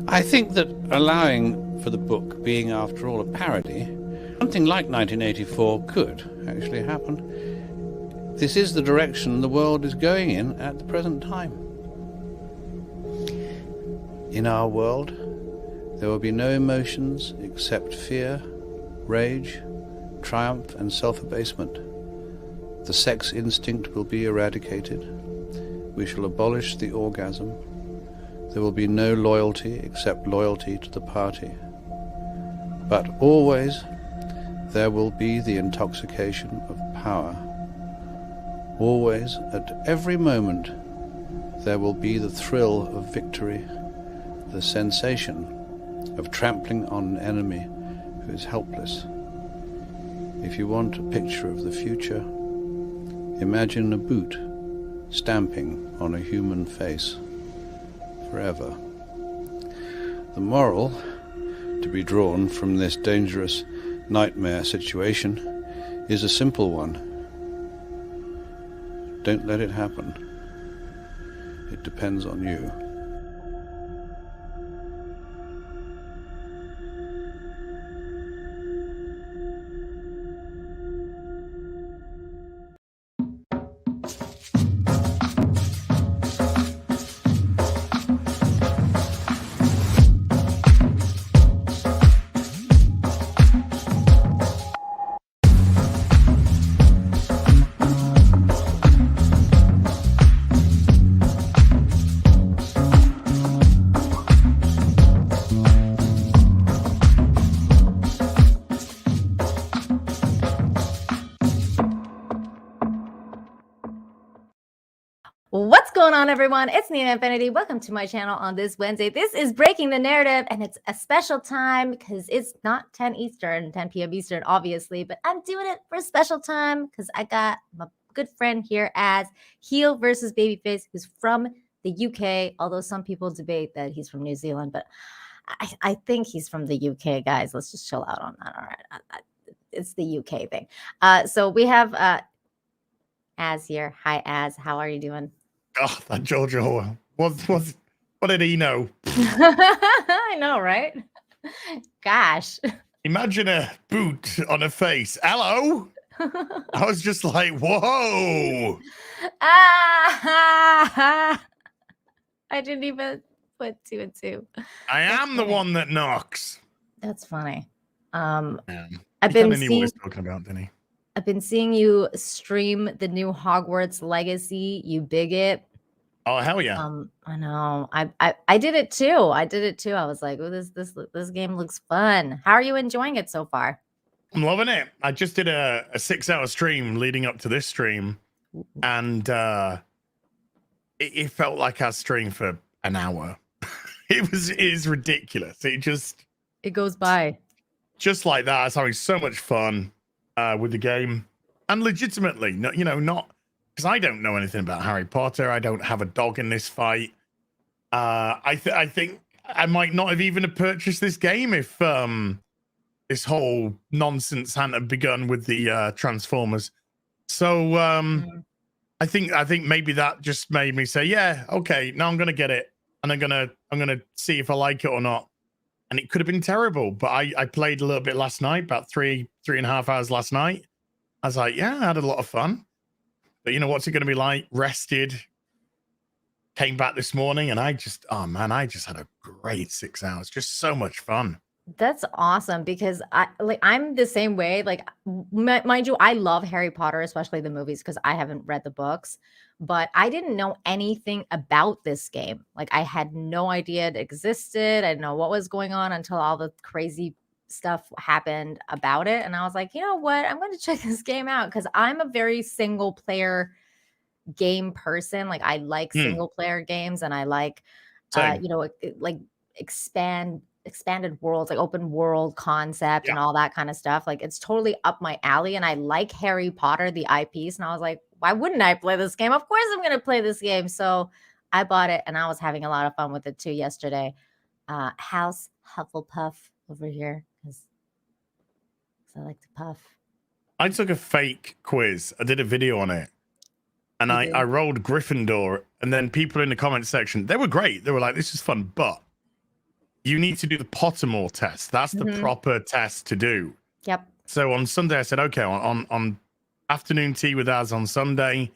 I think that allowing for the book being, after all, a parody, something like 1984 could actually happen. This is the direction the world is going in at the present time. In our world, there will be no emotions except fear, rage, triumph, and self-abasement. The sex instinct will be eradicated. We shall abolish the orgasm. There will be no loyalty except loyalty to the party. But always there will be the intoxication of power. Always, at every moment, there will be the thrill of victory, the sensation of trampling on an enemy who is helpless. If you want a picture of the future, imagine a boot stamping on a human face forever. The moral to be drawn from this dangerous nightmare situation is a simple one. Don't let it happen. It depends on you. What's going on, everyone? It's Nina Infinity. Welcome to my channel on this Wednesday. This is Breaking the Narrative, and it's a special time because it's not 10 Eastern, 10 p.m. Eastern, obviously, but I'm doing it for a special time because I got my good friend here as Heel versus Babyface, who's from the UK, although some people debate that he's from New Zealand, but I think he's from the UK, guys. Let's just chill out on that, all right? It's the UK thing. So we have Az here. Hi, Az. How are you doing? Oh, that George Orwell. What did he know? I know, right? Gosh. Imagine a boot on a face. Hello. I was just like, whoa. I didn't even put two and two. I am the one that knocks. That's funny. I've been seeing what he's talking about, didn't he? I've been seeing you stream the new Hogwarts Legacy, you bigot. Oh, hell yeah. I know. I did it too. I was like, oh, this game looks fun. How are you enjoying it so far? I'm loving it. I just did a 6-hour stream leading up to this stream, and it felt like I streamed for an hour. It is ridiculous. It goes by just like that. I was having so much fun with the game, and legitimately, not because I don't know anything about Harry Potter. I don't have a dog in this fight. I think I might not have even purchased this game if this whole nonsense hadn't begun with the Transformers. So I think maybe that just made me say, yeah, okay, now I'm gonna get it, and I'm gonna see if I like it or not. And it could have been terrible, but I played a little bit last night, about 3.5 hours last night. I was like, yeah, I had a lot of fun. But you know, what's it going to be like? Rested. Came back this morning, and I just had a great 6 hours. Just so much fun. That's awesome because I'm the same way. Like, mind you, I love Harry Potter, especially the movies, because I haven't read the books. But I didn't know anything about this game. Like, I had no idea it existed. I didn't know what was going on until all the crazy stuff happened about it. And I was like, you know what? I'm going to check this game out because I'm a very single player game person. Like, I like single player games, and I like, like expanded worlds, like open world concept and all that kind of stuff. Like, it's totally up my alley. And I like Harry Potter, the IPs. And I was like, why wouldn't I play this game? Of course I'm going to play this game. So I bought it, and I was having a lot of fun with it too yesterday. House Hufflepuff over here because I like to puff. I took a fake quiz. I did a video on it, and I rolled Gryffindor, and then people in the comment section, they were great. They were like, this is fun, but you need to do the Pottermore test. That's the proper test to do. Yep. So on Sunday, I said, okay, on afternoon tea with Az on Sunday,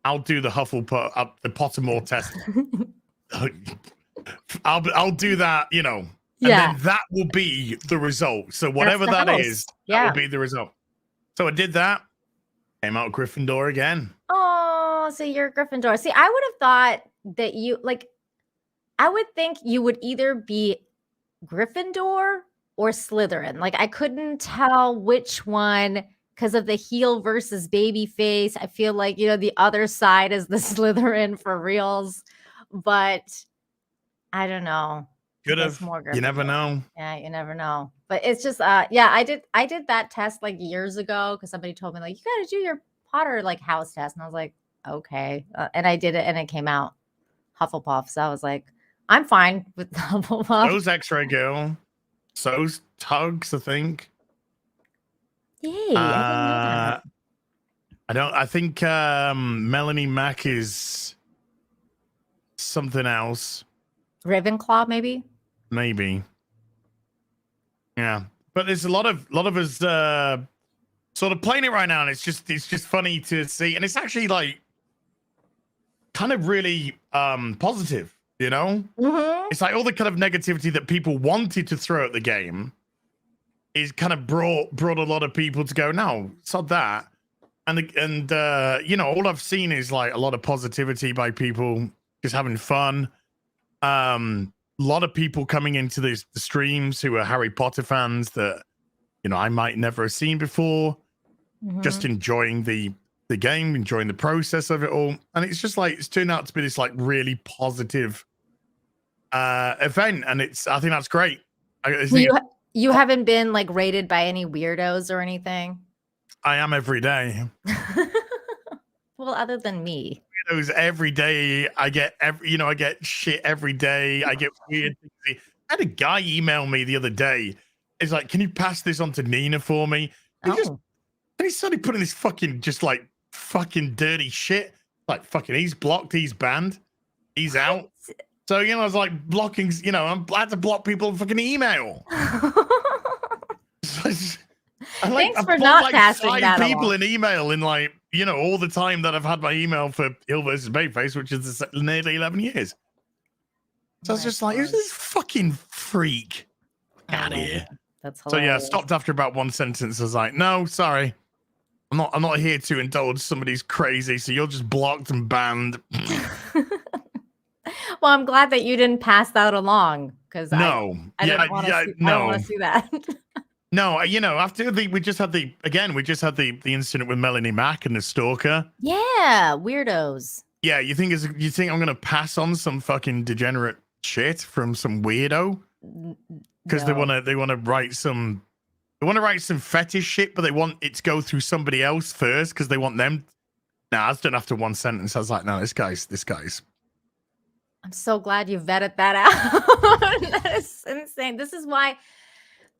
I'll do the the Pottermore test. I'll do that, you know, and then that will be the result. So whatever that is, that will be the result. So I did that. Came out Gryffindor again. Oh, so you're Gryffindor. See, I would have thought that you I would think you would either be Gryffindor or Slytherin. Like I couldn't tell which one because of the heel versus baby face. I feel like, you know, the other side is the Slytherin for reals, but I don't know. Could have. You never know. Yeah, you never know. But it's just I did that test like years ago because somebody told me like you got to do your Potter like house test, and I was like, okay, and I did it, and it came out Hufflepuff. So I was like, I'm fine with Hufflepuff. Those X-ray girl, so's Tugs, I think. Yay! I didn't know that. I think Melanie Mack is something else. Ravenclaw, maybe. Maybe. Yeah, but there's a lot of us sort of playing it right now, and it's just funny to see, and it's actually like kind of really positive, you know. It's like all the kind of negativity that people wanted to throw at the game is kind of brought a lot of people to go, no, it's not that, and you know, all I've seen is like a lot of positivity by people just having fun. A lot of people coming into the streams who are Harry Potter fans that, you know, I might never have seen before, just enjoying the game, enjoying the process of it all. And it's just like, it's turned out to be this like really positive event. And I think that's great. You haven't been like rated by any weirdos or anything? I am every day. Well, other than me. Every day I get I get shit every day. I get weird things. I had a guy email me the other day. He's like, can you pass this on to Nina for me? And he started putting this fucking dirty shit. Like fucking he's blocked, he's banned, he's out. So, you know, I was like blocking, you know, I'm glad to block people fucking email. Thanks for not passing that along. 5 people in email in like, you know, all the time that I've had my email for Hill versus Babyface, which is nearly 11 years. So I was just like, who's this fucking freak? Out of here. That's hilarious. So yeah, I stopped after about one sentence. I was like, no, sorry. I'm not here to indulge somebody's crazy, so you're just blocked and banned. Well, I'm glad that you didn't pass that along because I don't want to see that. No, you know, after we just had the incident with Melanie Mack and the stalker. Yeah, weirdos. Yeah, you think I'm gonna pass on some fucking degenerate shit from some weirdo? Because they wanna write some fetish shit, but they want it to go through somebody else first because they want them. Nah, I was done after one sentence. I was like, no, this guy's. I'm so glad you vetted that out. That is insane. This is why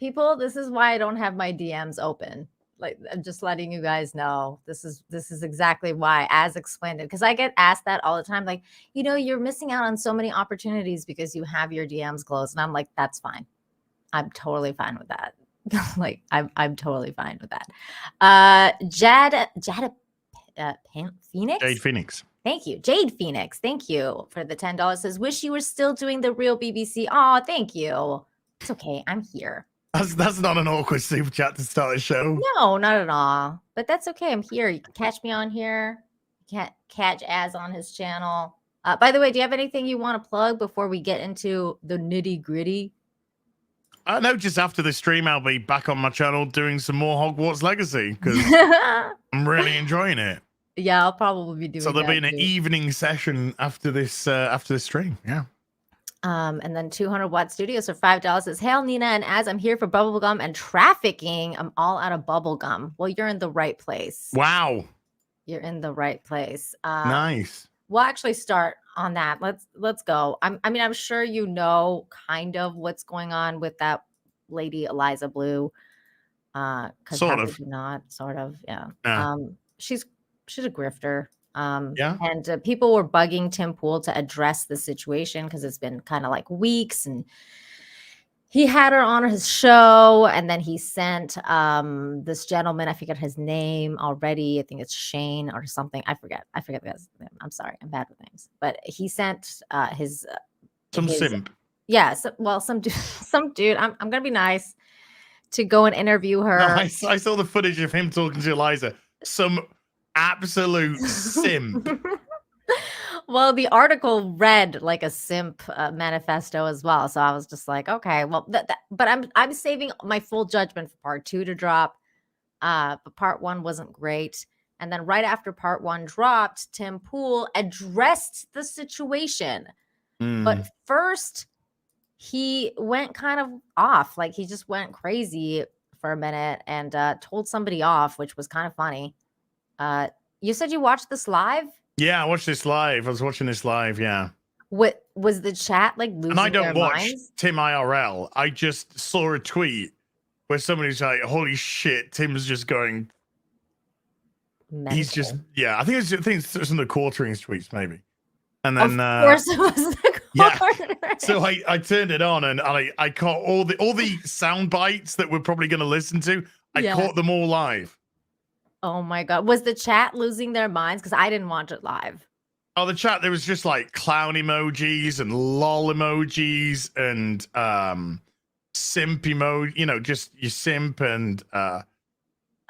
I don't have my DMs open. Like, I'm just letting you guys know. This is exactly why, as explained it, because I get asked that all the time. Like, you know, you're missing out on so many opportunities because you have your DMs closed, and I'm like, that's fine. I'm totally fine with that. Like, I'm totally fine with that. Phoenix. Jade Phoenix. Thank you. Jade Phoenix. Thank you for the $10. Says, wish you were still doing the real BBC. Oh, thank you. It's okay. I'm here. That's not an awkward super chat to start a show. No, not at all. But that's okay. I'm here. You can catch me on here. You can't catch Az on his channel. By the way, do you have anything you want to plug before we get into the nitty gritty? I know just after the stream, I'll be back on my channel doing some more Hogwarts Legacy because I'm really enjoying it. Yeah, I'll probably be doing. So there'll be an evening session after this stream. Yeah. And then 200 Watt Studios for $5 says, hail Nina and Az, I'm here for bubblegum and trafficking. I'm all out of bubblegum. Well, you're in the right place. Wow. You're in the right place. Nice. We'll actually start on that. Let's go. I'm sure you know kind of what's going on with that lady Eliza Bleu. Sort of. Yeah. She's a grifter. Yeah. And people were bugging Tim Pool to address the situation because it's been kind of like weeks, and he had her on his show, and then he sent this gentleman, I forget his name already. I think it's Shane or something. I forget the guy's name. I'm sorry, I'm bad with names. But he sent his simp. Yeah, some dude, some dude. I'm gonna be nice to go and interview her. No, I saw the footage of him talking to Eliza. Some absolute simp. Well, the article read like a simp manifesto as well, so I was just like, okay, well, but I'm saving my full judgment for part 2 to drop. But part 1 wasn't great, and then right after part 1 dropped, Tim Pool addressed the situation, but first he went kind of off, like he just went crazy for a minute and told somebody off, which was kind of funny. You said you watched this live? Yeah, I watched this live. I was watching this live, yeah. What was the chat like losing And I don't their watch minds? Tim IRL. I just saw a tweet where somebody's like, holy shit, Tim's just going. Mental. He's just, yeah, I think it's some of the quarterings tweets, maybe. And then, of course it was the yeah. So I turned it on and I caught all the sound bites that we're probably going to listen to. I caught them all live. Oh my God. Was the chat losing their minds? Because I didn't watch it live. Oh, the chat, there was just like clown emojis and lol emojis and simp emoji, you know, just you simp and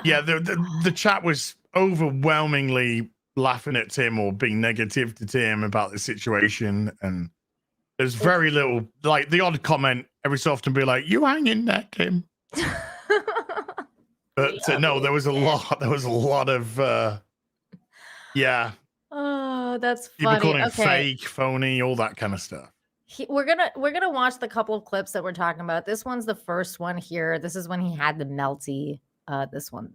yeah, the chat was overwhelmingly laughing at Tim or being negative to Tim about the situation, and there's very little, like the odd comment every so often be like, you hang in there, Tim. But no, there was a lot of yeah. Oh, that's People funny. calling it fake, phony, all that kind of stuff. We're gonna watch the couple of clips that we're talking about. This one's the first one here. This is when he had the melty. This one's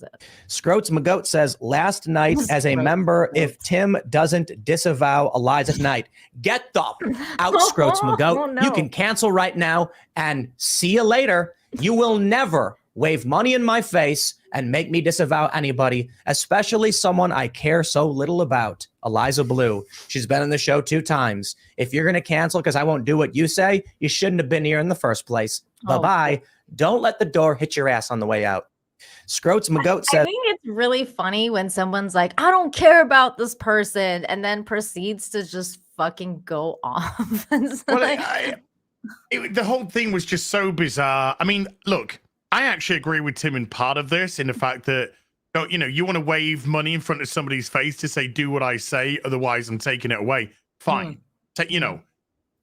it. Scroats McGoat says, last night as a member, if Tim doesn't disavow Eliza tonight, get the out, Scroats McGoat. Oh, no. You can cancel right now and see you later. You will never wave money in my face and make me disavow anybody, especially someone I care so little about, Eliza Bleu. She's been on the show 2 times. If you're going to cancel because I won't do what you say, you shouldn't have been here in the first place. Bye-bye. Don't let the door hit your ass on the way out. Scroats McGoat says, I think it's really funny when someone's like, I don't care about this person, and then proceeds to just fucking go off. Well, the whole thing was just so bizarre. I mean, look, I actually agree with Tim in part of this, in the fact that, you know, you want to wave money in front of somebody's face to say, do what I say, otherwise I'm taking it away. Fine. You know,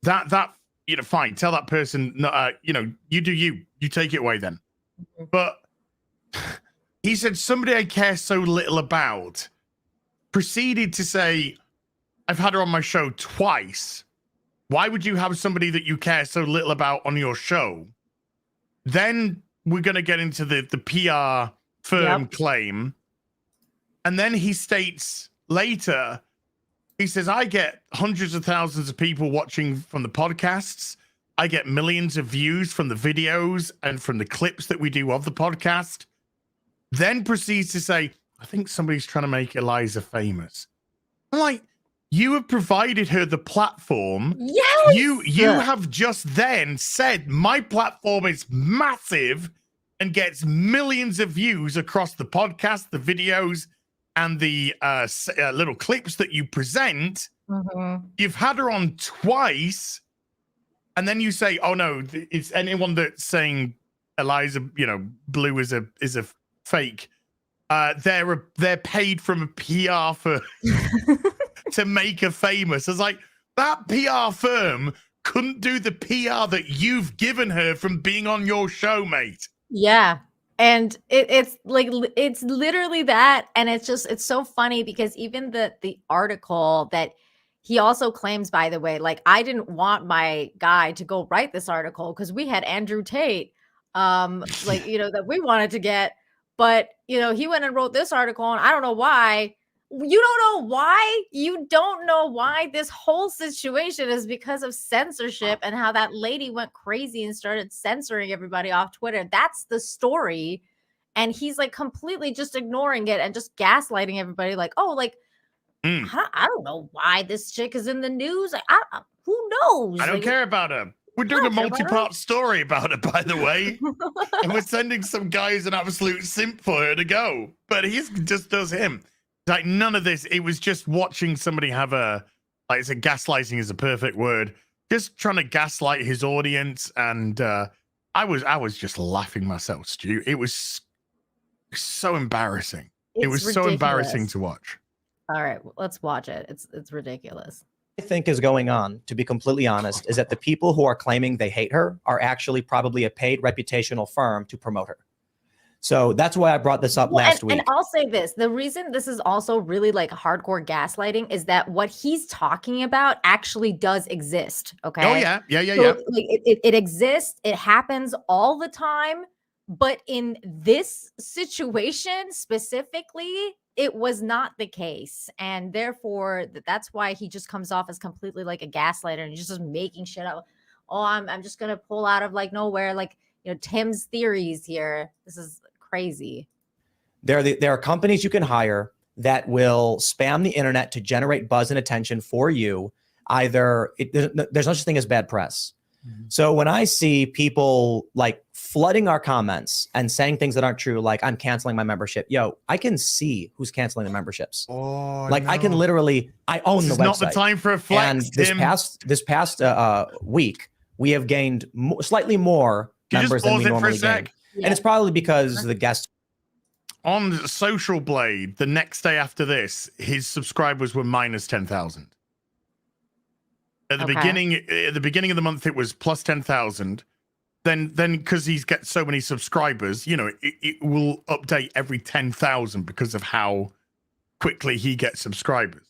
that, you know, fine. Tell that person, you know, you do you take it away then. But he said, somebody I care so little about, proceeded to say, I've had her on my show twice. Why would you have somebody that you care so little about on your show? Then we're going to get into the PR firm claim. And then he states later, he says, I get hundreds of thousands of people watching from the podcasts. I get millions of views from the videos and from the clips that we do of the podcast. Then proceeds to say, I think somebody's trying to make Eliza famous. I'm like, you have provided her the platform. Yes. You have just then said my platform is massive and gets millions of views across the podcast, the videos, and the little clips that you present. You've had her on twice, and then you say, "Oh no, it's anyone that's saying Eliza, you know, Blue is a fake. They're paid from a PR firm to make her famous." I was like, that PR firm couldn't do the PR that you've given her from being on your show, mate. Yeah. And it's like, it's literally that. And it's so funny because even the article that he also claims, by the way, like, I didn't want my guy to go write this article because we had Andrew Tate, like, you know, that we wanted to get, but, you know, he went and wrote this article and I don't know why. You don't know why? You don't know why this whole situation is because of censorship and how that lady went crazy and started censoring everybody off Twitter. That's the story. And he's like completely just ignoring it and just gaslighting everybody like, oh, like, I don't know why this chick is in the news. Like, who knows? I don't like, care about her. We're doing I a don't care about multi-part story about it, by the way. And we're sending some guy who's an absolute simp for her to go. But he just does him. Like, none of this. It was just watching somebody have like, it's a gaslighting is a perfect word. Just trying to gaslight his audience. And I was just laughing myself, Stu. It was so embarrassing. It was so embarrassing to watch. All right, let's watch it. It's ridiculous. I think is going on, to be completely honest, is that the people who are claiming they hate her are actually probably a paid reputational firm to promote her. So that's why I brought this up last week. And I'll say this, the reason this is also really like hardcore gaslighting is that what he's talking about actually does exist. Okay. Oh yeah. Like, it exists. It happens all the time. But in this situation specifically, it was not the case. And therefore, that's why he just comes off as completely like a gaslighter and he's just making shit up. Oh, I'm just going to pull out of like nowhere, like, you know, Tim's theories here. This is crazy. There are companies you can hire that will spam the internet to generate buzz and attention for you. There's no such thing as bad press. Mm-hmm. So when I see people like flooding our comments and saying things that aren't true, like I'm canceling my membership, I can see who's canceling the memberships. Oh, like no. I can literally, I own the website. Not the time for a flex, and this past week, we have gained slightly more members than we normally gain. Yeah. And it's probably because the guests on Social Blade, the next day after this, his subscribers were minus 10,000. At the beginning of the month, it was plus 10,000. Then because he's got so many subscribers, it will update every 10,000 because of how quickly he gets subscribers.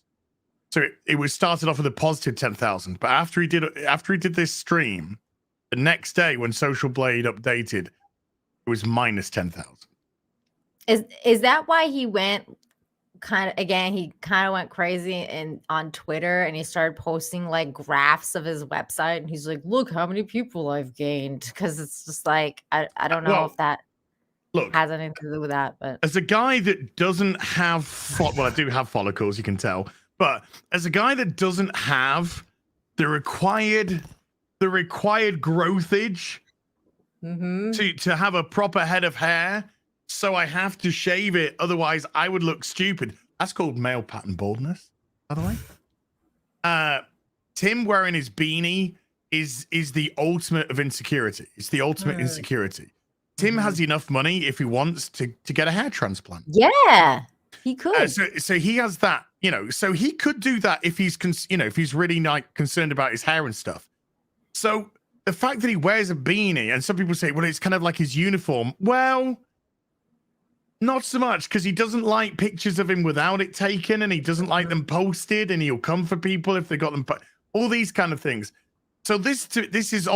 So it was started off with a positive 10,000, but after he did this stream, the next day when Social Blade updated, it was minus 10,000. Is that why he went? He kind of went crazy on Twitter and he started posting like graphs of his website and he's like, look how many people I've gained, because it's just like I don't know if that has anything to do with that. But as a guy that doesn't have I do have follicles, you can tell, but as a guy that doesn't have the required growthage to have a proper head of hair. So I have to shave it, otherwise I would look stupid. That's called male pattern baldness, by the way. Tim wearing his beanie is the ultimate of insecurity. It's the ultimate insecurity. Tim has enough money if he wants to get a hair transplant. Yeah, he could. So he has that, so he could do that if he's if he's really like concerned about his hair and stuff. So the fact that he wears a beanie, and some people say, well, it's kind of like his uniform. Well, not so much, because he doesn't like pictures of him without it taken, and he doesn't like them posted, and he'll come for people if they got them. All these kind of things. So this is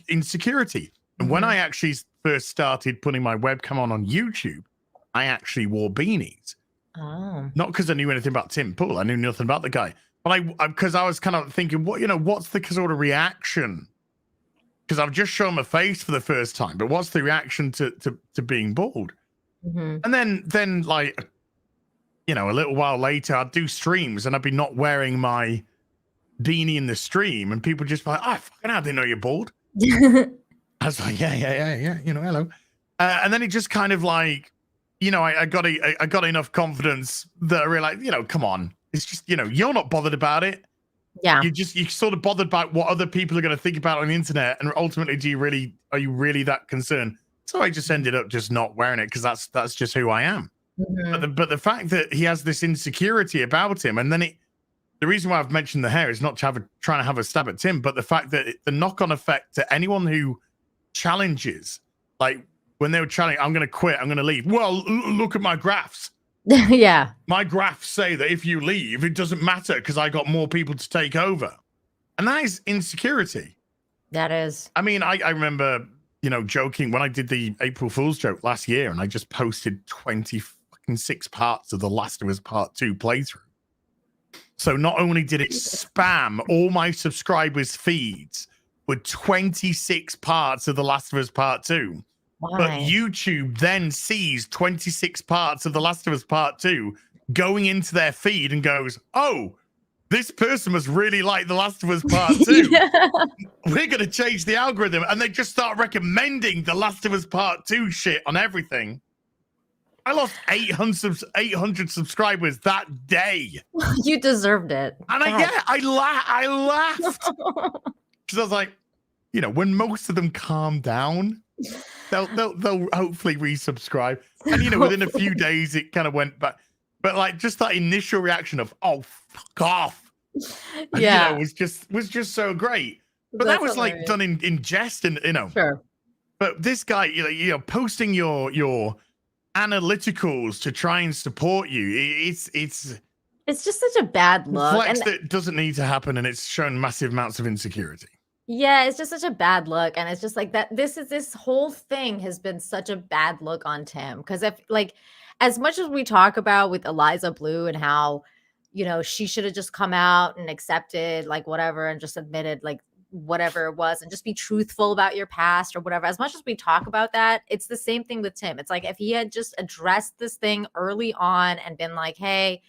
insecurity. And when I actually first started putting my webcam on YouTube, I actually wore beanies. Oh. Not because I knew anything about Tim Pool. I knew nothing about the guy. But because I was kind of thinking, what's the sort of reaction? Because I've just shown my face for the first time, but what's the reaction to being bald? And then like, a little while later, I'd do streams and I'd be not wearing my beanie in the stream, and people just be like, "Oh, fucking hell, I didn't know you're bald." I was like, yeah, hello. And then it just kind of like, I got enough confidence that I realized, come on, it's just, you're not bothered about it. Yeah, you're sort of bothered about what other people are going to think about on the internet, and ultimately, are you really that concerned? So I just ended up just not wearing it because that's just who I am. But the fact that he has this insecurity about him, and then the reason why I've mentioned the hair is not trying to have a stab at Tim, but the fact that the knock-on effect to anyone who challenges, like when they were challenging, I'm going to quit, I'm going to leave. Well, look at my graphs. Yeah. My graphs say that if you leave, it doesn't matter because I got more people to take over. And that is insecurity. That is. I mean, I remember, joking when I did the April Fool's joke last year, and I just posted 26 parts of The Last of Us Part 2 playthrough. So not only did it spam all my subscribers' feeds with 26 parts of The Last of Us Part 2, but YouTube then sees 26 parts of The Last of Us Part 2 going into their feed and goes, oh, this person must really like The Last of Us Part 2. Yeah. We're going to change the algorithm. And they just start recommending The Last of Us Part 2 shit on everything. I lost 800 subscribers that day. You deserved it. And I laughed. Because I was like, you know, when most of them calm down, they'll hopefully resubscribe. And, you know, within a few days, it kind of went back. But like just that initial reaction of, oh, fuck off. And, Yeah. you know, was just so great. But That's that was hilarious. like done in jest and, you know. Sure. But this guy, you know, posting your analyticals to try and support you, it's It's just such a bad look. flex And that doesn't need to happen, and it's shown massive amounts of insecurity. yeah, it's just such a bad look. And it's just like that. This whole thing has been such a bad look on Tim. Because if like as much as we talk about with Eliza Bleu and how, you know, she should have just come out and accepted like whatever and just admitted like whatever it was and just be truthful about your past or whatever. As much as we talk about that, it's the same thing with Tim. It's like if he had just addressed this thing early on and been like, hey,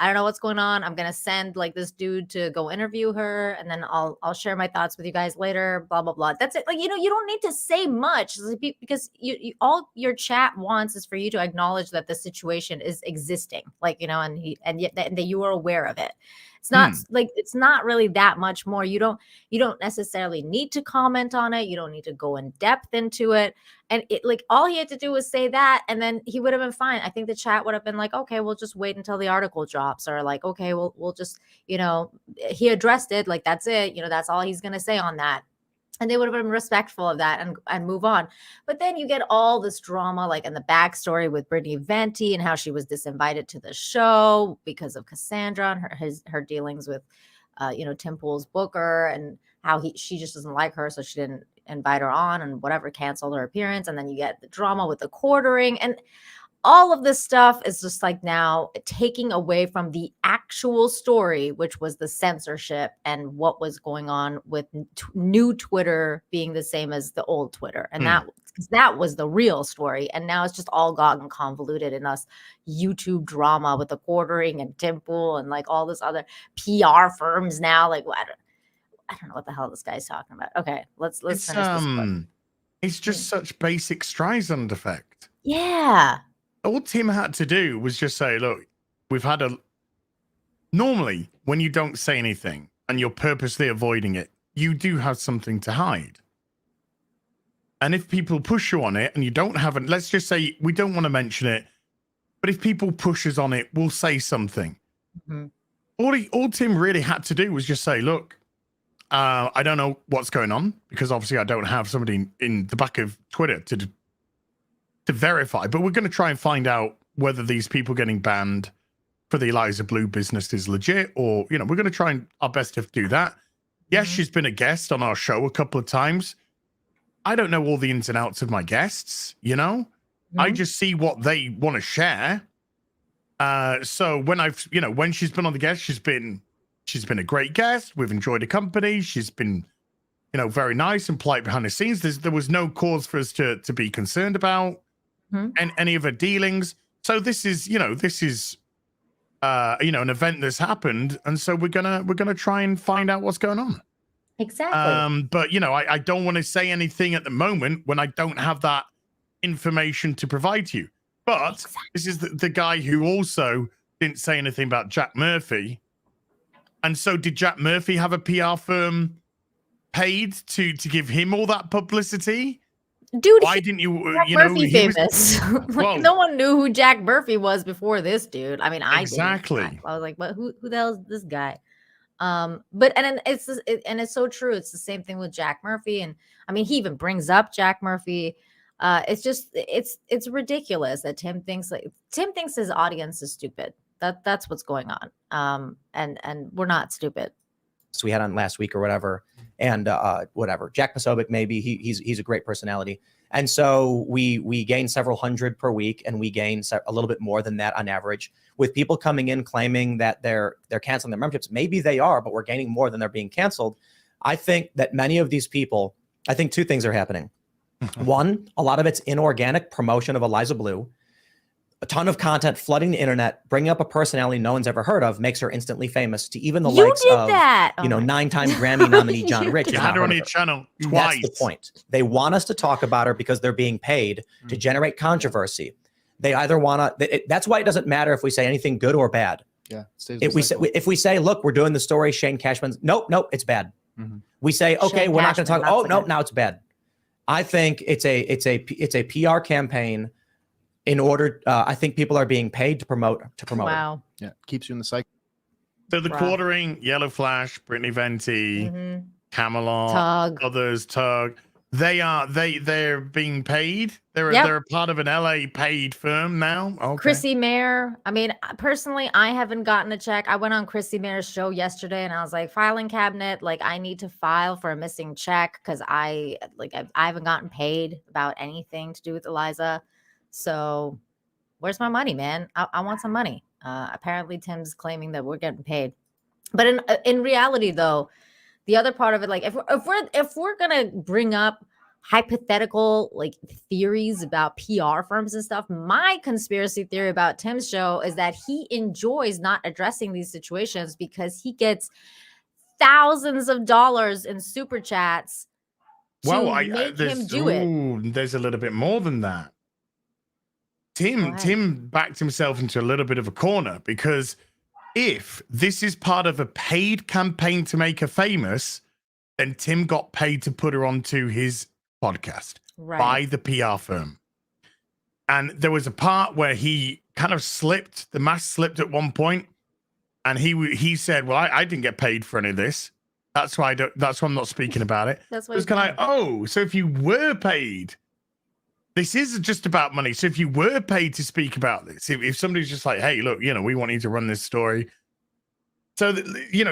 I don't know what's going on. I'm going to send like this dude to go interview her. And then I'll share my thoughts with you guys later, blah, blah, blah. That's it. Like, you know, you don't need to say much because you all your chat wants is for you to acknowledge that the situation is existing, like, you know, and yet that you are aware of it. It's not like, it's not really that much more. You don't necessarily need to comment on it. You don't need to go in depth into it. And it like all he had to do was say that, and then he would have been fine. I think the chat would have been like, okay, we'll just wait until the article drops, or like, okay, we'll just, you know, he addressed it, like that's it, you know, that's all he's gonna say on that. And they would have been respectful of that and move on. But then you get all this drama, like in the backstory with Brittany Venti and how she was disinvited to the show because of Cassandra and her dealings with, you know, Tim Pool's booker, and how she just doesn't like her, so she didn't invite her on and whatever, canceled her appearance. And then you get the drama with the quartering, and all of this stuff is just like now taking away from the actual story, which was the censorship and what was going on with new Twitter being the same as the old Twitter. And that was the real story. And now it's just all gotten convoluted in us YouTube drama with the quartering and Tim Pool and like all this other PR firms now. Like, I don't know what the hell this guy's talking about. Okay, let's finish this clip. It's just such basic Streisand effect. Yeah. All Tim had to do was just say, look, we've had normally when you don't say anything and you're purposely avoiding it, you do have something to hide. And if people push you on it and you don't have it, let's just say we don't want to mention it, but if people push us on it, we'll say something. All Tim really had to do was just say, look, I don't know what's going on, because obviously I don't have somebody in the back of Twitter to verify, but we're going to try and find out whether these people getting banned for the Eliza Bleu business is legit, or, you know, we're going to try our best to do that. Yes, she's been a guest on our show a couple of times. I don't know all the ins and outs of my guests, you know? I just see what they want to share. So when she's been on the guest, she's been a great guest. We've enjoyed her company. She's been, you know, very nice and polite behind the scenes. There was no cause for us to be concerned about and any of her dealings. So this is an event that's happened, and so we're gonna try and find out what's going on. Exactly. But you know, I don't want to say anything at the moment when I don't have that information to provide to you. But this is the guy who also didn't say anything about Jack Murphy. And so did Jack Murphy have a PR firm paid to give him all that publicity? Dude, why didn't you? Jack Murphy famous. Like, no one knew who Jack Murphy was before this dude. I mean, I didn't. I was like, "But who the hell is this guy?" But it's so true. It's the same thing with Jack Murphy, and I mean, he even brings up Jack Murphy. It's just it's ridiculous that Tim thinks his audience is stupid. That's what's going on. And we're not stupid. So we had on last week or whatever, and whatever, Jack Posobiec, maybe he's a great personality. And so we gain several hundred per week, and we gain a little bit more than that on average, with people coming in claiming that they're canceling their memberships. Maybe they are, but we're gaining more than they're being canceled. I think that many of these people, I think two things are happening. One, a lot of it's inorganic promotion of Eliza Bleu. a ton of content flooding the internet, bringing up a personality no one's ever heard of, makes her instantly famous to even the You likes did of, that. you know, Oh my 9-time Grammy nominee John You Rich. did You has had not her on heard of your channel twice. That's the point. They want us to talk about her because they're being paid to generate controversy. They either want to. That's why it doesn't matter if we say anything good or bad. Yeah. If we say, look, we're doing the story, Shane Cashman's. Nope, it's bad. We say, okay, Shane we're not going to Cashman, talk. Oh, that's no, the now it's bad. I think it's a PR campaign. In order, I think people are being paid to promote. Wow. Yeah. Keeps you in the cycle. So the Rough. quartering, Yellow Flash, Brittany Venti, Mhm. Camelot, Tug. others, Tug. They're being paid. They're a part of an LA paid firm now. Okay. Chrissy Mayer. I mean, personally, I haven't gotten a check. I went on Chrissy Mayer's show yesterday and I was like, filing cabinet, like I need to file for a missing check because I haven't gotten paid about anything to do with Eliza. So where's my money, man? I want some money. Apparently Tim's claiming that we're getting paid. But in reality, though, the other part of it, like if we're gonna bring up hypothetical like theories about PR firms and stuff, my conspiracy theory about Tim's show is that he enjoys not addressing these situations because he gets thousands of dollars in super chats to make him do it. There's a little bit more than that. Tim backed himself into a little bit of a corner because if this is part of a paid campaign to make her famous, then Tim got paid to put her onto his podcast by the PR firm. And there was a part where he kind of slipped, the mask slipped at one point, and he said, well, I didn't get paid for any of this. That's why I'm not speaking about it. That's why it's kind of so if you were paid, this is just about money. So if you were paid to speak about this, if somebody's just like, hey, look, we want you to run this story. So,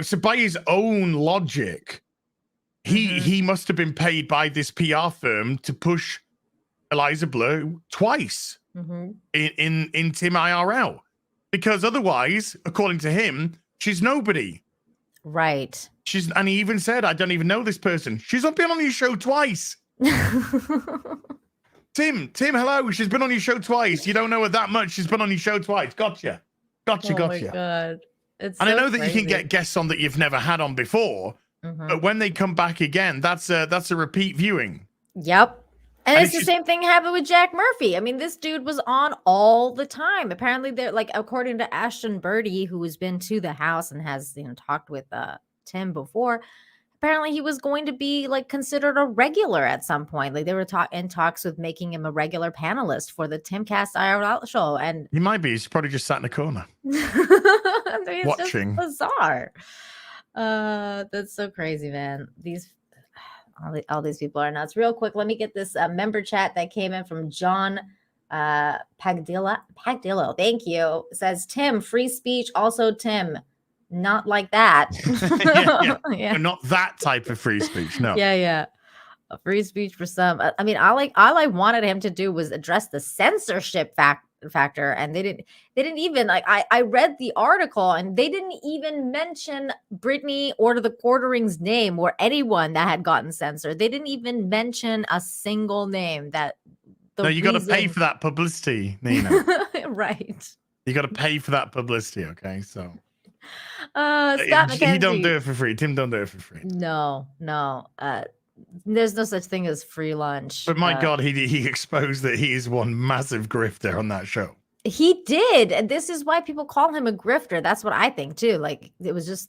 so by his own logic, he must have been paid by this PR firm to push Eliza Bleu twice in Tim IRL. Because otherwise, according to him, she's nobody. Right. And he even said, I don't even know this person. She's not been on your show twice. Tim, hello. She's been on your show twice. You don't know her that much. She's been on your show twice. Gotcha. Oh my God. It's and so I know that crazy. you can get guests on that you've never had on before, but when they come back again, that's a repeat viewing. Yep. And it's the same thing happened with Jack Murphy. I mean, this dude was on all the time. Apparently, they're like, according to Ashton Birdie, who has been to the house and has talked with Tim before. Apparently, he was going to be like considered a regular at some point. Like they were in talks with making him a regular panelist for the Timcast IRL show. And he might be. He's probably just sat in a corner watching. Just bizarre. That's so crazy, man. All these people are nuts. Real quick, let me get this member chat that came in from John Pagdillo. Thank you. It says Tim, free speech. Also, Tim. Not like that. Yeah. Not that type of free speech. No. Yeah. A free speech for some. I mean, all I wanted him to do was address the censorship factor, and they didn't even like. I read the article, and they didn't even mention Brittany or the Quartering's name or anyone that had gotten censored. They didn't even mention a single name. No, you got to pay for that publicity, Nina. Right. You got to pay for that publicity. Okay, so. Scott McKenzie. He don't do it for free. Tim don't do it for free. No. There's no such thing as free lunch. But my God, he exposed that he is one massive grifter on that show. He did, and this is why people call him a grifter. That's what I think too. Like it was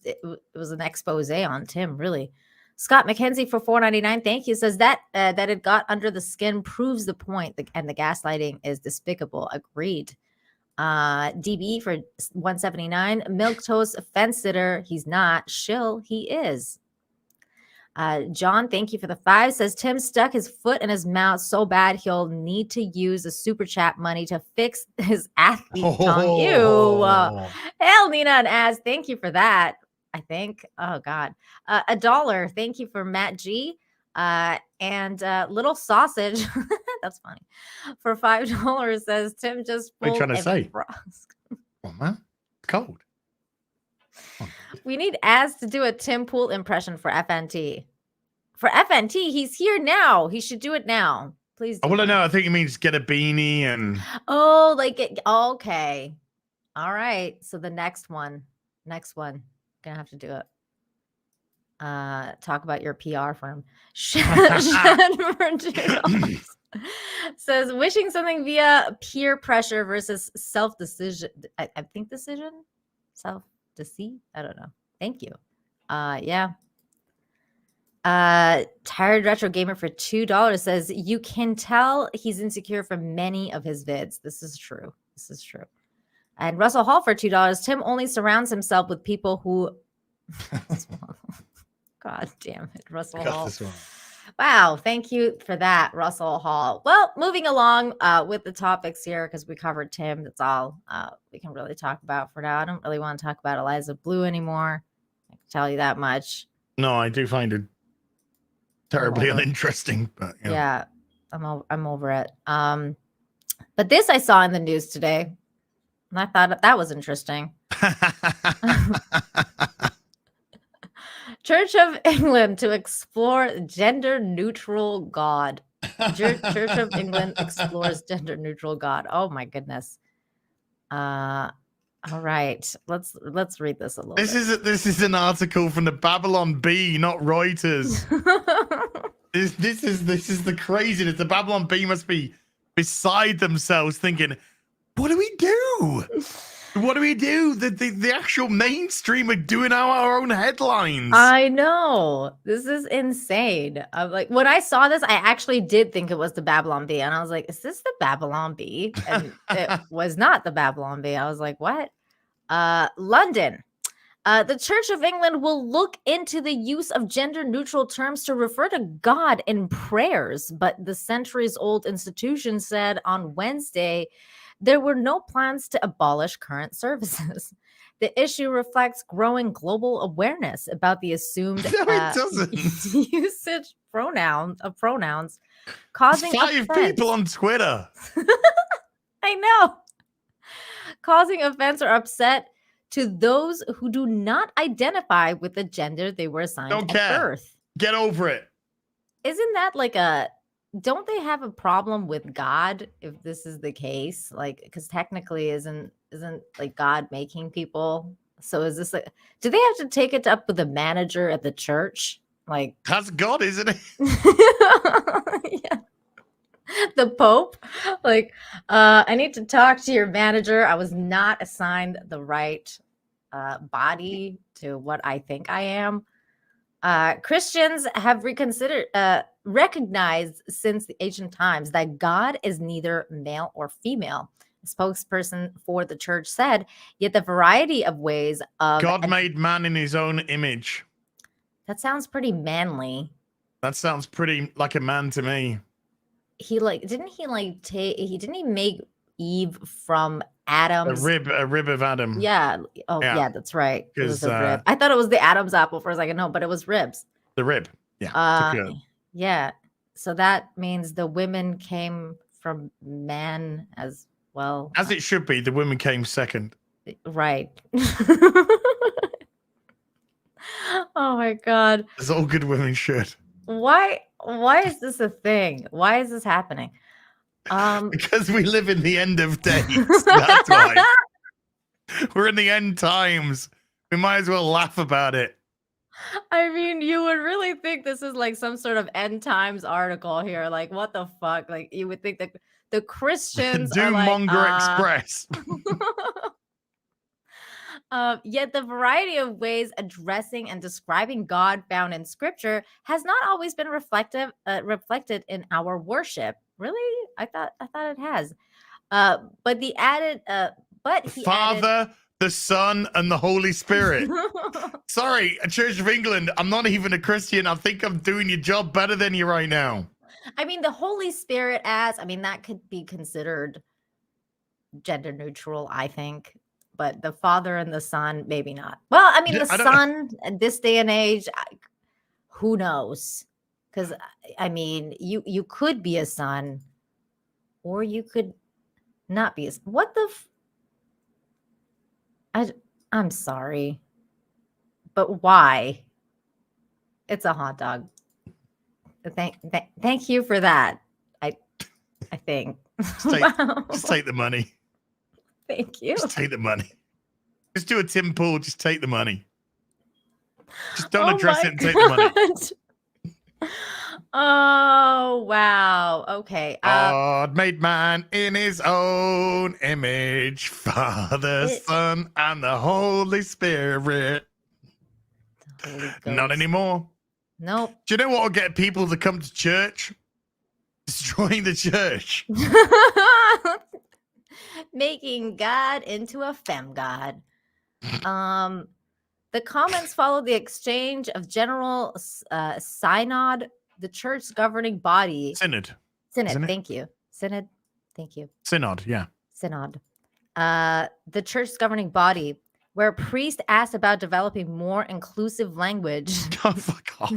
an expose on Tim, really. Scott McKenzie for $4.99. Thank you. Says that it got under the skin proves the point, and the gaslighting is despicable. Agreed. DB for $179. Milk toast fence sitter. He's not. Shill. He is. John, thank you for the 5. Says Tim stuck his foot in his mouth so bad he'll need to use the super chat money to fix his athlete tongue. Ew. Hell, Nina and Az, thank you for that. I think. Oh God. $1. Thank you for Matt G. And Little Sausage. That's funny. For $5 says Tim just what are you trying to say? Oh man, it's cold. We need Az to do a Tim Pool impression for FNT. For FNT, he's here now. He should do it now. Please I do. want to know. I think it means get a beanie and. Oh, like it. Okay. All right. So the next one. Gonna have to do it. Talk about your PR firm. Shen for $2 says wishing something via peer pressure versus self-decision. I think decision? Self-deceit? I don't know. Thank you. Yeah. Tired retro gamer for $2 says you can tell he's insecure from many of his vids. This is true. And Russell Hall for $2. Tim only surrounds himself with people who God damn it, Russell Hall. Wow, thank you for that, Russell Hall. Well, moving along with the topics here, because we covered Tim. That's all we can really talk about for now. I don't really want to talk about Eliza Bleu anymore. I can tell you that much. No, I do find it terribly uninteresting, but yeah, I'm over it. But this I saw in the news today, and I thought that was interesting. Church of England to explore gender neutral God. Church of England explores gender neutral God. Oh my goodness. All right. Let's read this a little bit. This is an article from the Babylon Bee, not Reuters. This is the craziness. The Babylon Bee must be beside themselves thinking, what do we do? What do we do? The actual mainstream are doing our own headlines. I know. This is insane. I'm like, when I saw this, I actually did think it was the Babylon Bee. And I was like, is this the Babylon Bee? And it was not the Babylon Bee. I was like, what? London. The Church of England will look into the use of gender neutral terms to refer to God in prayers. But the centuries-old institution said on Wednesday there were no plans to abolish current services. The issue reflects growing global awareness about the assumed usage of pronouns, causing 5 people on Twitter. I know. Causing offense or upset to those who do not identify with the gender they were assigned at birth. Get over it. Isn't that like don't they have a problem with God if this is the case? Like, because technically isn't like God making people? So is this do they have to take it up with the manager at the church? Like, that's God, isn't it? Yeah. The Pope, like, I need to talk to your manager. I was not assigned the right body to what I think I am. Christians have recognized since the ancient times that God is neither male or female. A spokesperson for the church said, yet the variety of ways of God made man in his own image. That sounds pretty manly. That sounds pretty like a man to me. Didn't he make Eve from Adam's a rib of Adam. Yeah. Oh yeah, that's right. It was a rib. Because I thought it was the Adam's apple for a second. No, but it was ribs. the rib. Yeah. Yeah. So that means the women came from man as well. As it should be. The women came second. Right. Oh my God. As all good women should. Why is this a thing? Why is this happening? Because we live in the end of days. That's why. We're in the end times. We might as well laugh about it. I mean, you would really think this is like some sort of end times article here. Like, what the fuck? Like, you would think that the Christians are like, Doommonger Express. Yet the variety of ways addressing and describing God found in Scripture has not always been reflected in our worship. Really, I thought it has. But he added, Father, the Son, and the Holy Spirit. Sorry, Church of England. I'm not even a Christian. I think I'm doing your job better than you right now. I mean, the Holy Spirit that could be considered gender neutral, I think. But the Father and the Son, maybe not. Well, I mean, the Son at this day and age, who knows? Because, I mean, you could be a son or you could not be a son. What the I'm sorry. But why? It's a hot dog. Thank you for that. I think. Just take the money. Thank you. Just take the money. Just do a Tim Pool. Just take the money. Just don't address it and take the money. Oh, wow. Okay. God made man in his own image, Father, Son, and the Holy Spirit. Not anymore. Nope. Do you know what will get people to come to church? Destroying the church. Making God into a fem-god. The comments followed the exchange of General Synod, the church's governing body. Synod. Thank you. Synod. Thank you. Synod, yeah. Synod. The church's governing body, where a priest asked about developing more inclusive language Oh, fuck off.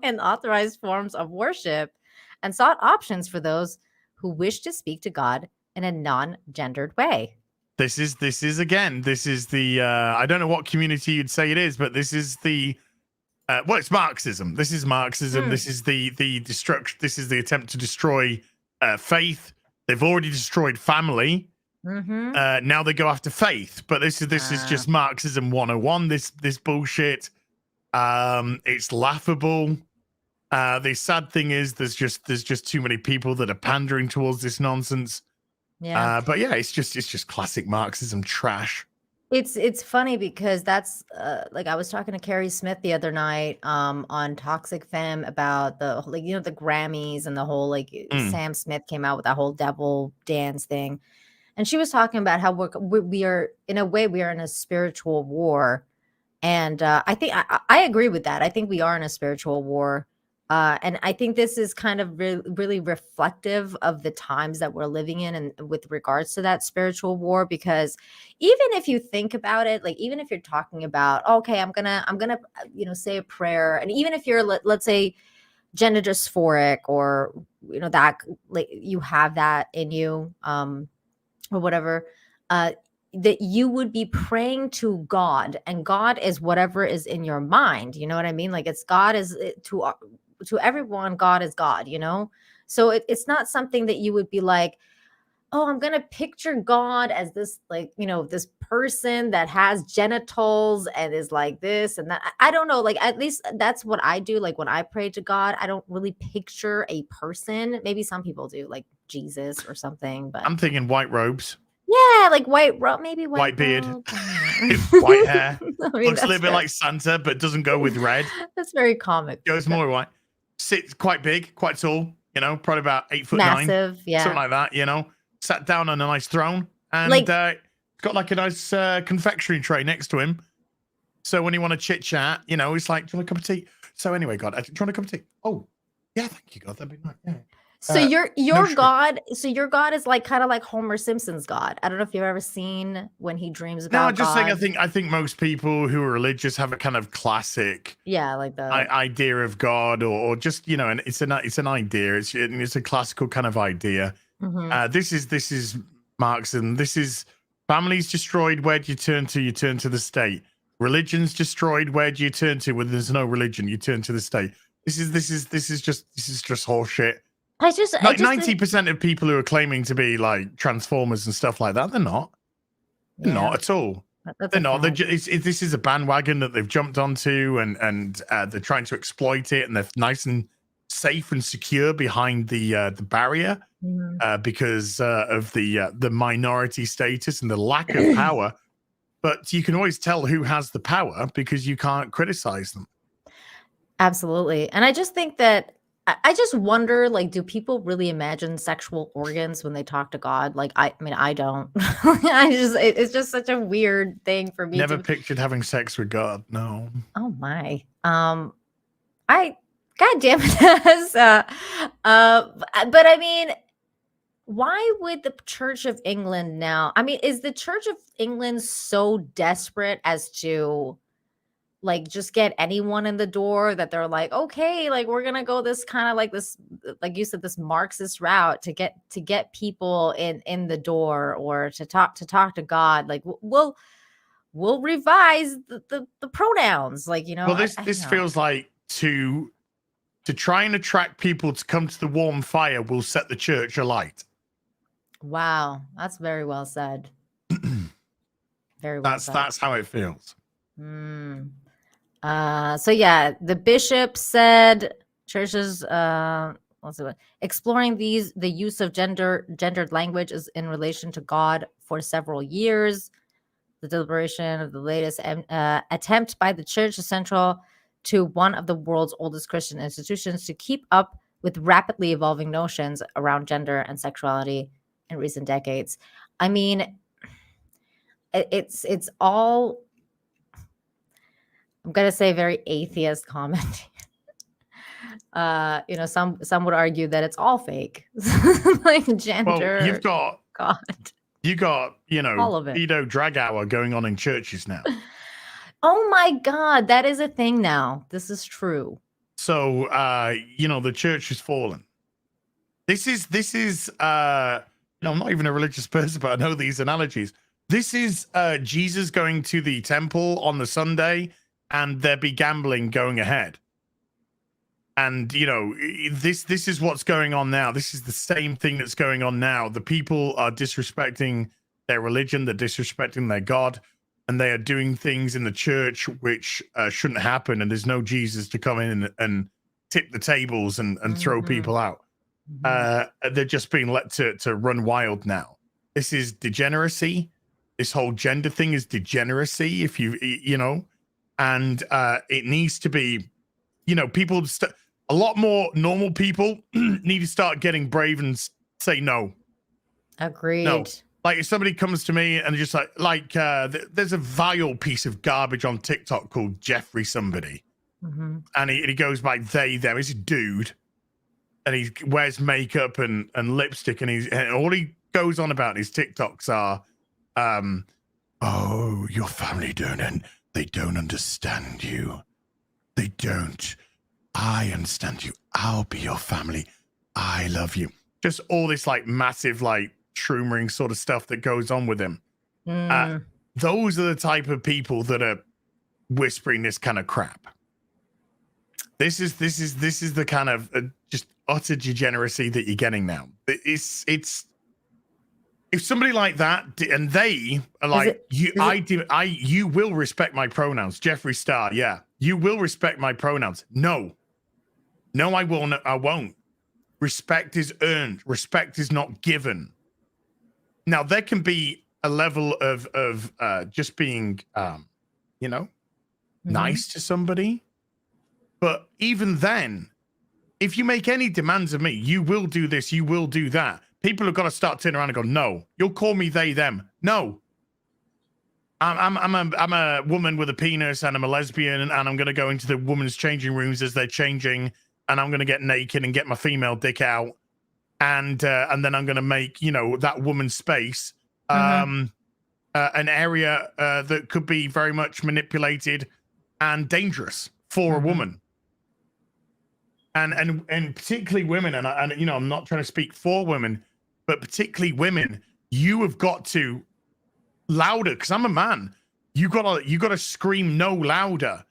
and authorized forms of worship, and sought options for those who wish to speak to God in a non-gendered way. This is the I don't know what community you'd say it is, but this is the well, it's Marxism. This is Marxism. This is the destruction. This is the attempt to destroy faith. They've already destroyed family. Now they go after faith. But this is just Marxism 101. This bullshit. It's laughable. The sad thing is there's just too many people that are pandering towards this nonsense. Yeah. But yeah, it's just classic Marxism trash. It's funny because that's like I was talking to Carrie Smith the other night on Toxic Femme about the the Grammys and the whole Sam Smith came out with that whole devil dance thing, and she was talking about how we are in a way we are in a spiritual war, and I think I agree with that. I think we are in a spiritual war. And I think this is kind of really reflective of the times that we're living in, and with regards to that spiritual war, because even if you think about it, like even if you're talking about, okay, I'm gonna say a prayer, and even if you're let's say gender dysphoric, or that you have that in you, or whatever, that you would be praying to God, and God is whatever is in your mind. You know what I mean? Like it's God is to everyone, God is God, so it's not something that you would be like, oh, I'm gonna picture God as this this person that has genitals and is like this and that. I don't know, at least that's what I do. Like when I pray to God, I don't really picture a person. Maybe some people do, like Jesus or something, but I'm thinking white robes. Yeah, like maybe white beard, robe. white hair. I mean, Looks a little bit like Santa, but doesn't go with red. That's very comic. Goes more white. Sits quite big, quite tall. Probably about 8'9". Massive, yeah, something like that. Sat down on a nice throne, and got like a nice confectionery tray next to him. So when you want to chit chat, it's like, do you want a cup of tea? So anyway, God, do you want a cup of tea? Oh, yeah, thank you, God, that'd be nice. Yeah. So your God, your God is kind of like Homer Simpson's God. I don't know if you've ever seen when he dreams about. No, I'm just God. saying. I think most people who are religious have a kind of classic, like the idea of God, or just and it's an idea. It's a classical kind of idea. This is Marxism. This is families destroyed. Where do you turn to? You turn to the state. Religion's destroyed. Where do you turn to when there's no religion? You turn to the state. This is just horseshit. I just 90% of people who are claiming to be like Transformers and stuff like that, they're not. They're not at all. They're not. This is a bandwagon that they've jumped onto, and they're trying to exploit it, and they're nice and safe and secure behind the barrier because of the minority status and the lack of power. But you can always tell who has the power because you can't criticize them. Absolutely, and I just think that. I just wonder, do people really imagine sexual organs when they talk to God? I mean, I don't. It's just such a weird thing for me. Never pictured having sex with God. No. Oh my. God damn it. But I mean, why would the Church of England now? I mean, is the Church of England so desperate as to just get anyone in the door that they're like, okay, we're gonna go this kind of this, like you said, this Marxist route to get people in the door, or to talk to God? We'll revise the pronouns, Well, this feels like to try and attract people to come to the warm fire will set the church alight. Wow, that's very well said. Very well said. That's how it feels. Mm. So yeah, the bishop said churches exploring the use of gendered language is in relation to God for several years. The deliberation of the latest attempt by the church is central to one of the world's oldest Christian institutions to keep up with rapidly evolving notions around gender and sexuality in recent decades. I mean, it's all, I'm gonna say, very atheist comment. Some would argue that it's all fake, like gender. Well, you've got God, all of it. pedo drag hour going on in churches now. Oh my God, that is a thing now. This is true. So the church has fallen. This is I'm not even a religious person, but I know these analogies. This is Jesus going to the temple on the Sunday, and there be gambling going ahead. And this is what's going on now. This is the same thing that's going on now. The people are disrespecting their religion, they're disrespecting their God, and they are doing things in the church which shouldn't happen. And there's no Jesus to come in and tip the tables and throw people out. They're just being let to run wild now. This is degeneracy. This whole gender thing is degeneracy. If and it needs to be, people. A lot more normal people need to start getting brave and say no. Agreed. No. Like if somebody comes to me and just there's a vile piece of garbage on TikTok called Jeffrey somebody. And he goes by they, them. He's a dude. And he wears makeup and lipstick, and all he goes on about in his TikToks are, oh, your family they don't understand you. They don't. I understand you. I'll be your family. I love you. Just all this like massive like shroomering sort of stuff that goes on with him. Those are the type of people that are whispering this kind of crap. This is the kind of just utter degeneracy that you're getting now. It's if somebody like that and they are like you will respect my pronouns, Jeffree Star. Yeah, you will respect my pronouns. No, I will not. I won't. Respect is earned. Respect is not given. Now there can be a level of just being nice to somebody, but even then, if you make any demands of me, you will do this, you will do that. People have got to start turning around and go, no, you'll call me they, them. No. I'm a woman with a penis and I'm a lesbian and I'm going to go into the women's changing rooms as they're changing and I'm going to get naked and get my female dick out. And then I'm going to make, that woman's space an area that could be very much manipulated and dangerous for a woman. And particularly women, and I'm not trying to speak for women, but particularly women, you have got to louder, because I'm a man. You gotta scream no louder,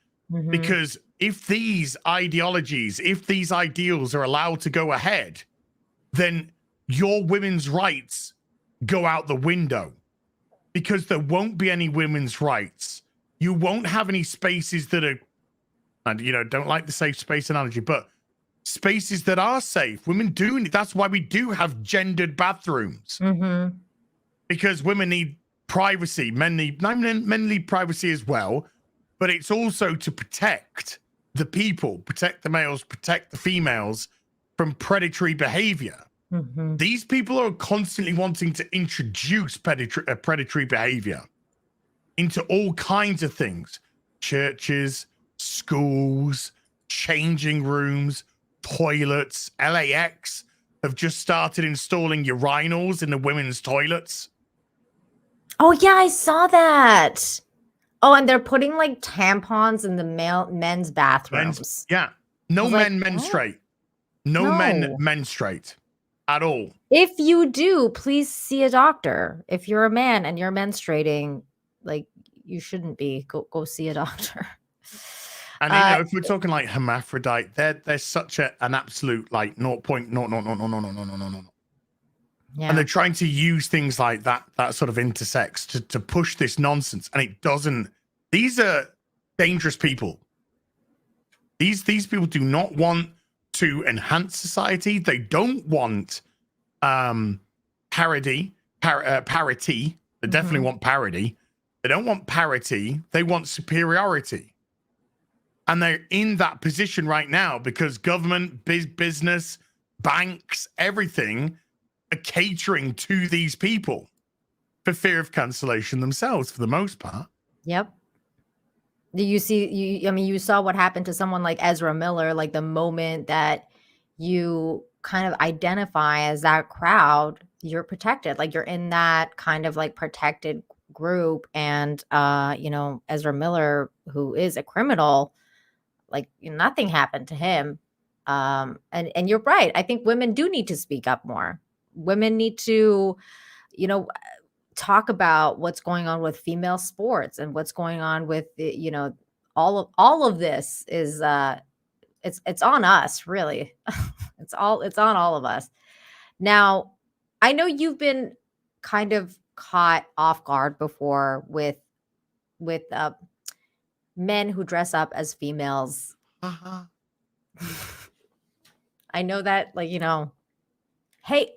because if these ideologies, if these ideals are allowed to go ahead, then your women's rights go out the window, because there won't be any women's rights. You won't have any spaces that are, and don't like the safe space analogy, but spaces that are safe. Women do. That's why we do have gendered bathrooms, because women need privacy. Men need privacy as well, but it's also to protect the people, protect the males, protect the females from predatory behavior. These people are constantly wanting to introduce predatory behavior into all kinds of things: churches, schools, changing rooms, toilets. LAX have just started installing urinals in the women's toilets. Oh yeah, I saw that. Oh, and they're putting like tampons in the men's bathrooms. No men menstruate. No men menstruate at all. If you do, please see a doctor. If you're a man and you're menstruating, like, you shouldn't be. Go see a doctor. And if we're talking like hermaphrodite, they're such an absolute like 0.0. Yeah. And they're trying to use things like that sort of intersex to push this nonsense. And it doesn't. These are dangerous people. These people do not want to enhance society. They don't want parity. They definitely want parity. They don't want parity. They want superiority. And they're in that position right now because government, business, banks, everything are catering to these people for fear of cancellation themselves for the most part. Yep. You saw what happened to someone like Ezra Miller, like the moment that you kind of identify as that crowd, you're protected. Like you're in that kind of like protected group. And Ezra Miller, who is a criminal, like nothing happened to him. And you're right. I think women do need to speak up more. Women need to, talk about what's going on with female sports and what's going on with all of this is it's on us, really. it's on all of us. Now, I know you've been kind of caught off guard before with men who dress up as females. I know that, hey,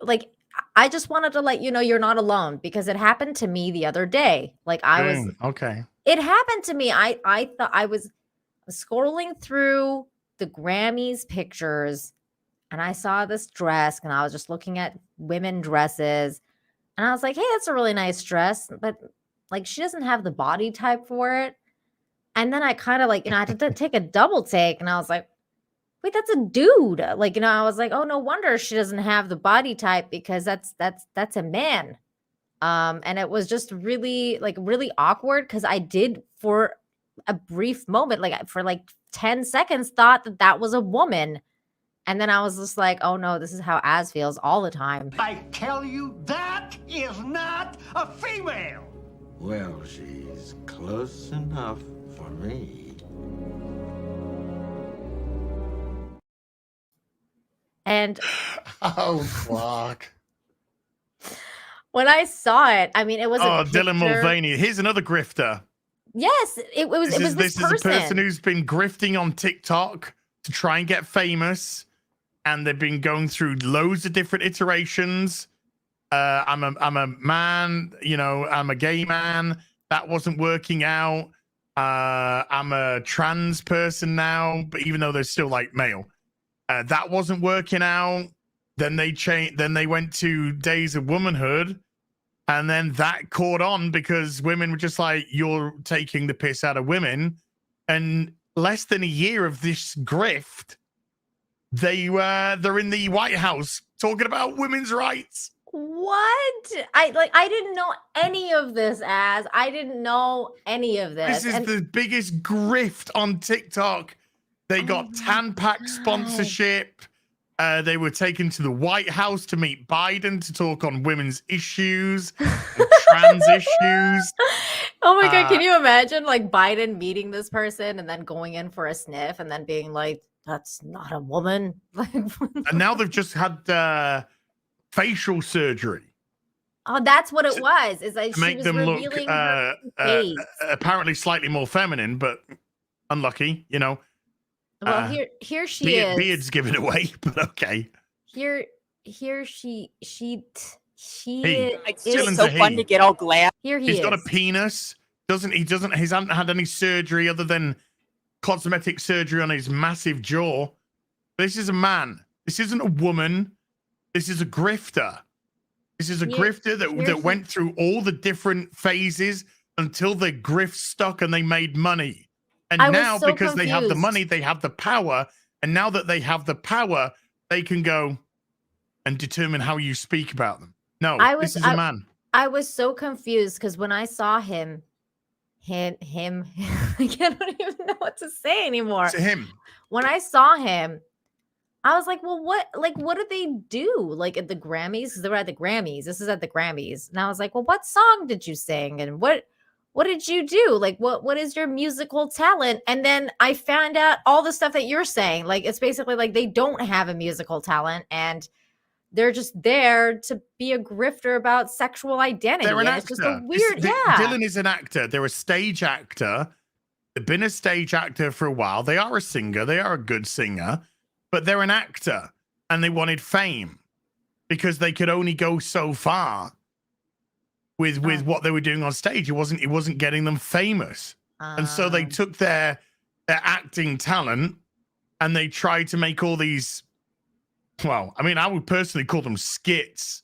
I just wanted to let you know you're not alone because it happened to me the other day. Okay. It happened to me. I thought I was scrolling through the Grammys pictures and I saw this dress and I was just looking at women dresses and I was like, hey, that's a really nice dress, but she doesn't have the body type for it. And then I kind of I had to take a double take and I was like, wait, that's a dude. I was like, oh, no wonder she doesn't have the body type because that's a man. And it was just really really awkward because I did for a brief moment, for 10 seconds, thought that was a woman. And then I was just like, oh no, this is how Az feels all the time. I tell you, that is not a female. Well, she's close enough for me. And oh, fuck. When I saw it, I mean, it was Dylan Mulvaney. Here's another grifter. Yes, it was this is a person who's been grifting on TikTok to try and get famous, and they've been going through loads of different iterations. I'm a man, I'm a gay man. That wasn't working out. I'm a trans person now, but even though they're still male, that wasn't working out. Then they changed. Then they went to Days of Womanhood, and then that caught on because women were just like, "You're taking the piss out of women." And less than a year of this grift, they're in the White House talking about women's rights. What? I didn't know any of this. I didn't know any of this. This is the biggest grift on TikTok. They got Tanpack sponsorship. They were taken to the White House to meet Biden to talk on women's issues and trans issues. Oh my God. Can you imagine Biden meeting this person and then going in for a sniff and then being like, that's not a woman. And now they've just had facial surgery. Oh, that's what it was. Is to make them look apparently slightly more feminine, but unlucky, Well, here she is. Beard's given away, but okay. Here she It's just so fun to get all glad. He's got a penis. He hasn't had any surgery other than cosmetic surgery on his massive jaw. This is a man. This isn't a woman. This is a grifter. This is a grifter that went through all the different phases until the grift stuck and they made money. And now, because they have the money, they have the power. And now that they have the power, they can go and determine how you speak about them. No, this is a man. I was so confused because when I saw him, I don't even know what to say anymore. To him. When I saw him, I was like, well, what did they do? At the Grammys? Because they were at the Grammys. This is at the Grammys. And I was like, well, what song did you sing? And what did you do? What is your musical talent? And then I found out all the stuff that you're saying. It's basically they don't have a musical talent. And they're just there to be a grifter about sexual identity. They're an And actor. it's just a weird, yeah. Dylan is an actor. They're a stage actor. They've been a stage actor for a while. They are a singer. They are a good singer, but they're an actor, and they wanted fame because they could only go so far with what they were doing on stage. It wasn't getting them famous, and so they took their acting talent and they tried to make all these. Well, I mean, I would personally call them skits,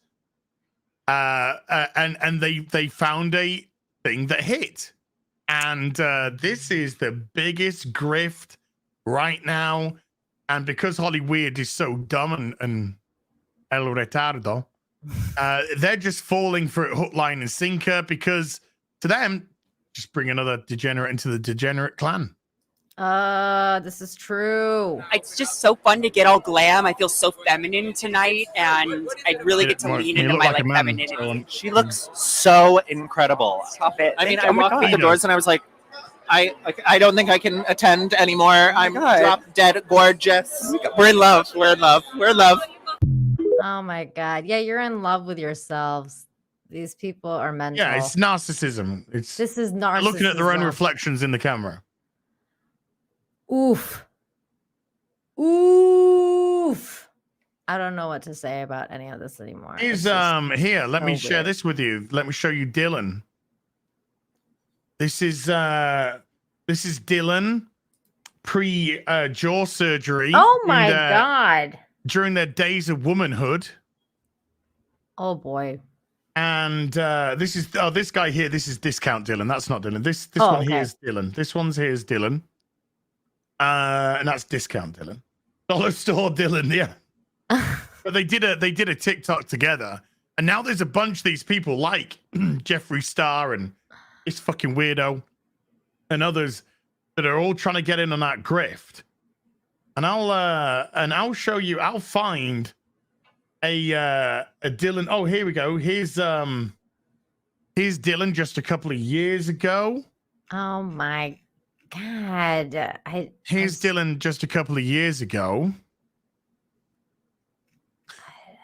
and they found a thing that hit. And this is the biggest grift right now. And because Hollywood is so dumb and el retardo, they're just falling for it hook, line, and sinker because to them, just bring another degenerate into the degenerate clan. This is true. It's just so fun to get all glam. I feel so feminine tonight, and I really get to lean into my femininity. She looks so incredible. Stop it. I mean, Thank I you. walked through the doors and I was like, I don't think I can attend anymore. I'm drop dead gorgeous. We're in love. We're in love. We're in love. Oh my God. Yeah, you're in love with yourselves. These people are mental. Yeah, it's narcissism. This is narcissism. Looking at their own reflections in the camera. Oof. Oof. I don't know what to say about any of this anymore. Here's here, let me share this with you. Let me show you Dylan. This is Dylan pre jaw surgery. Oh my God. During their days of womanhood. Oh boy. And this is this guy here. This is discount Dylan. That's not Dylan. This one here is Dylan. This one's here is Dylan. And that's discount Dylan. Dollar store Dylan, yeah. But they did a TikTok together, and now there's a bunch of these people like Jeffree Star and this fucking weirdo and others that are all trying to get in on that grift. And I'll show you. I'll find a Dylan. Oh, here we go. Here's Dylan just a couple of years ago. Oh my God. Here's Dylan just a couple of years ago.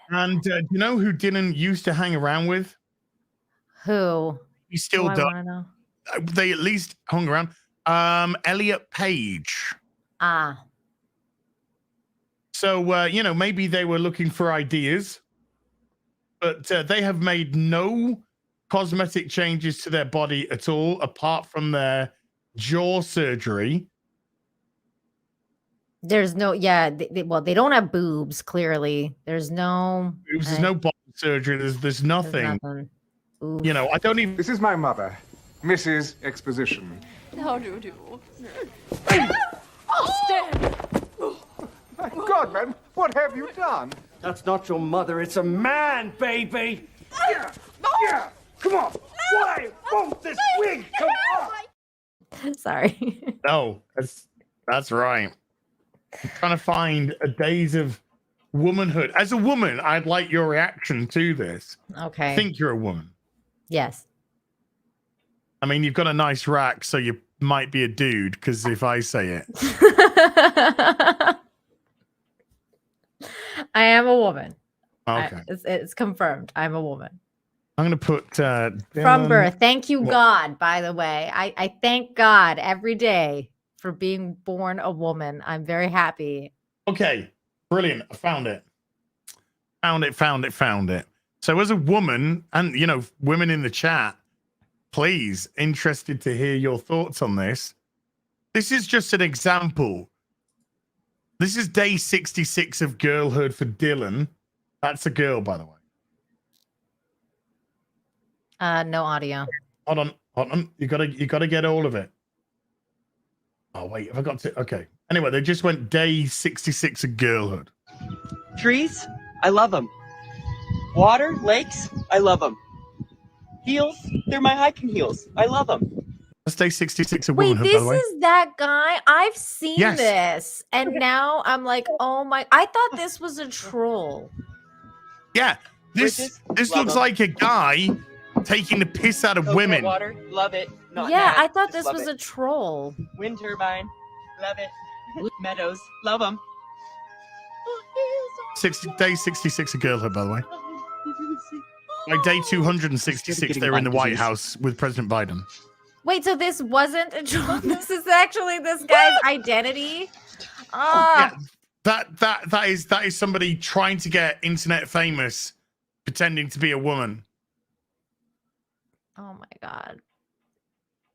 And do you know who Dylan used to hang around with? Who? He still does. They at least hung around. Elliot Page. Ah. So, maybe they were looking for ideas, but they have made no cosmetic changes to their body at all, apart from their jaw surgery. There's no, they don't have boobs, clearly. There's no boobs, there's no bottom surgery, there's nothing. I don't even. This is my mother, Mrs. Exposition. How do you do? My God, man, what have you done? That's not your mother, it's a man, baby! Yeah! Come on! Why won't this wig come off? Sorry. No, that's right. I'm trying to find a days of womanhood. As a woman, I'd like your reaction to this. Okay. I think you're a woman. Yes. I mean, you've got a nice rack, so you might be a dude, because if I say it. I am a woman. Okay. It's confirmed. I'm a woman. I'm going to put... From birth. Thank you, God, by the way. I thank God every day for being born a woman. I'm very happy. Okay. Brilliant. I found it. Found it. So as a woman, and, women in the chat, please, interested to hear your thoughts on this. This is just an example. This is day 66 of girlhood for Dylan. That's a girl, by the way. No audio. Hold on. You gotta get all of it. Oh wait, have I got to? Okay. Anyway, they just went day 66 of girlhood. Trees, I love them. Water, lakes, I love them. Heels, they're my hiking heels. I love them. That's day 66 of Wait, womanhood, this by the way. is that guy? I've seen Yes. this. And now I'm like, oh my, I thought this was a troll. Yeah, this looks like a guy taking the piss out of Coconut women. Water, love it. Not Yeah, mad, I thought just this love was it. a troll. Wind turbine, love it. Meadows, love them. Day 66 of girlhood, by the way. By day 266, they were in the White House with President Biden. Wait, so this wasn't a troll? This is actually this guy's identity? Yeah, that is somebody trying to get internet famous, pretending to be a woman. Oh my God.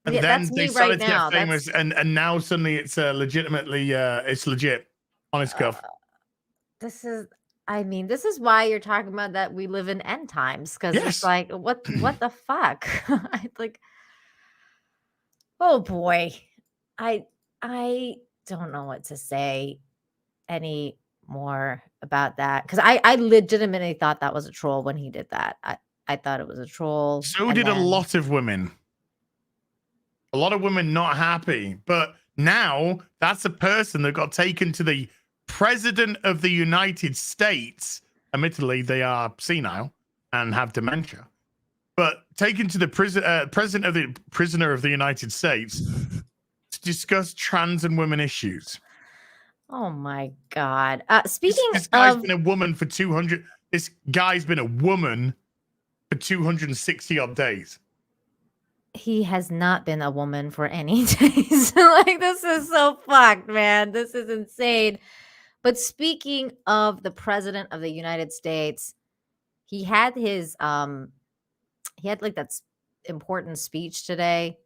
And Yeah, then that's they me started right to now. get famous, and now suddenly it's legitimately it's legit, honest cuff. This is why you're talking about that we live in end times, because it's like what the fuck? Oh boy. I don't know what to say any more about that, because I legitimately thought that was a troll when he did that. I thought it was a troll. So did a lot of women. A lot of women not happy, but now that's a person that got taken to the President of the United States. Admittedly, they are senile and have dementia, but taken to the President of the Prisoner of the United States to discuss trans and women issues. Oh my God. Speaking this guy's of, been a woman for 200. This guy's been a woman for 260 odd days. he has not been a woman for any days. Like, this is so fucked, man. This is insane. But speaking of the President of the United States, he had his like that important speech today.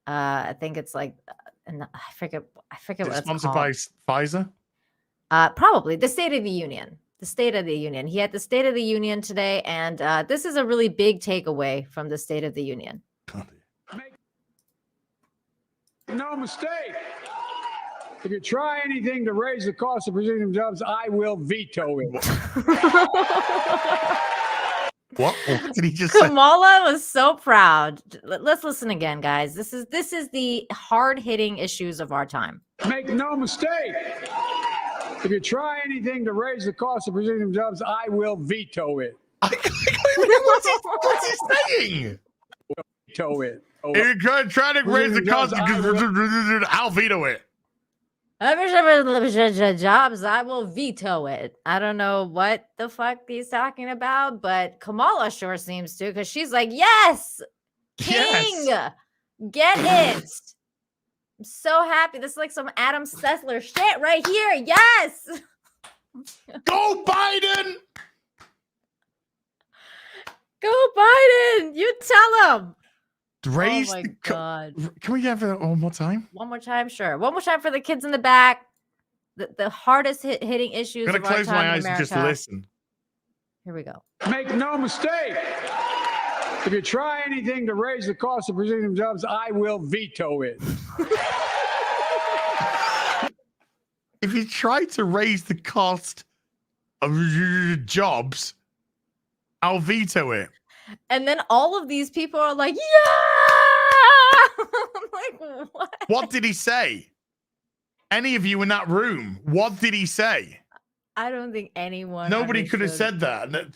I think it's like, and I forget what it's Sponsored called. by Pfizer? Probably the State of the Union. The State of the Union. He had the State of the Union today, and this is a really big takeaway from the State of the Union. Make no mistake. If you try anything to raise the cost of presenting jobs, I will veto it. What did he just say? Kamala was so proud. Let's listen again, guys. This is the hard-hitting issues of our time. Make no mistake. If you try anything to raise the cost of presenting jobs, I will veto it. What's he saying? Veto it. If you're trying to raise the cost, I'll veto it. Jobs, I will veto it. I don't know what the fuck he's talking about, but Kamala sure seems to, because she's like, yes, king, get it. I'm so happy. This is like some Adam Sessler shit right here. Yes. Go Biden. Go Biden. You tell him. Raise oh my the God. Can we have it one more time? One more time, sure. One more time for the kids in the back. The hardest hitting issues. I'm gonna close my eyes and just listen. Here we go. Make no mistake. If you try anything to raise the cost of presenting jobs, I will veto it. If you try to raise the cost of jobs, I'll veto it. And then all of these people are like, yeah! I'm like, what? What did he say? Any of you in that room, what did he say? I don't think anyone. Nobody could have understood. said that.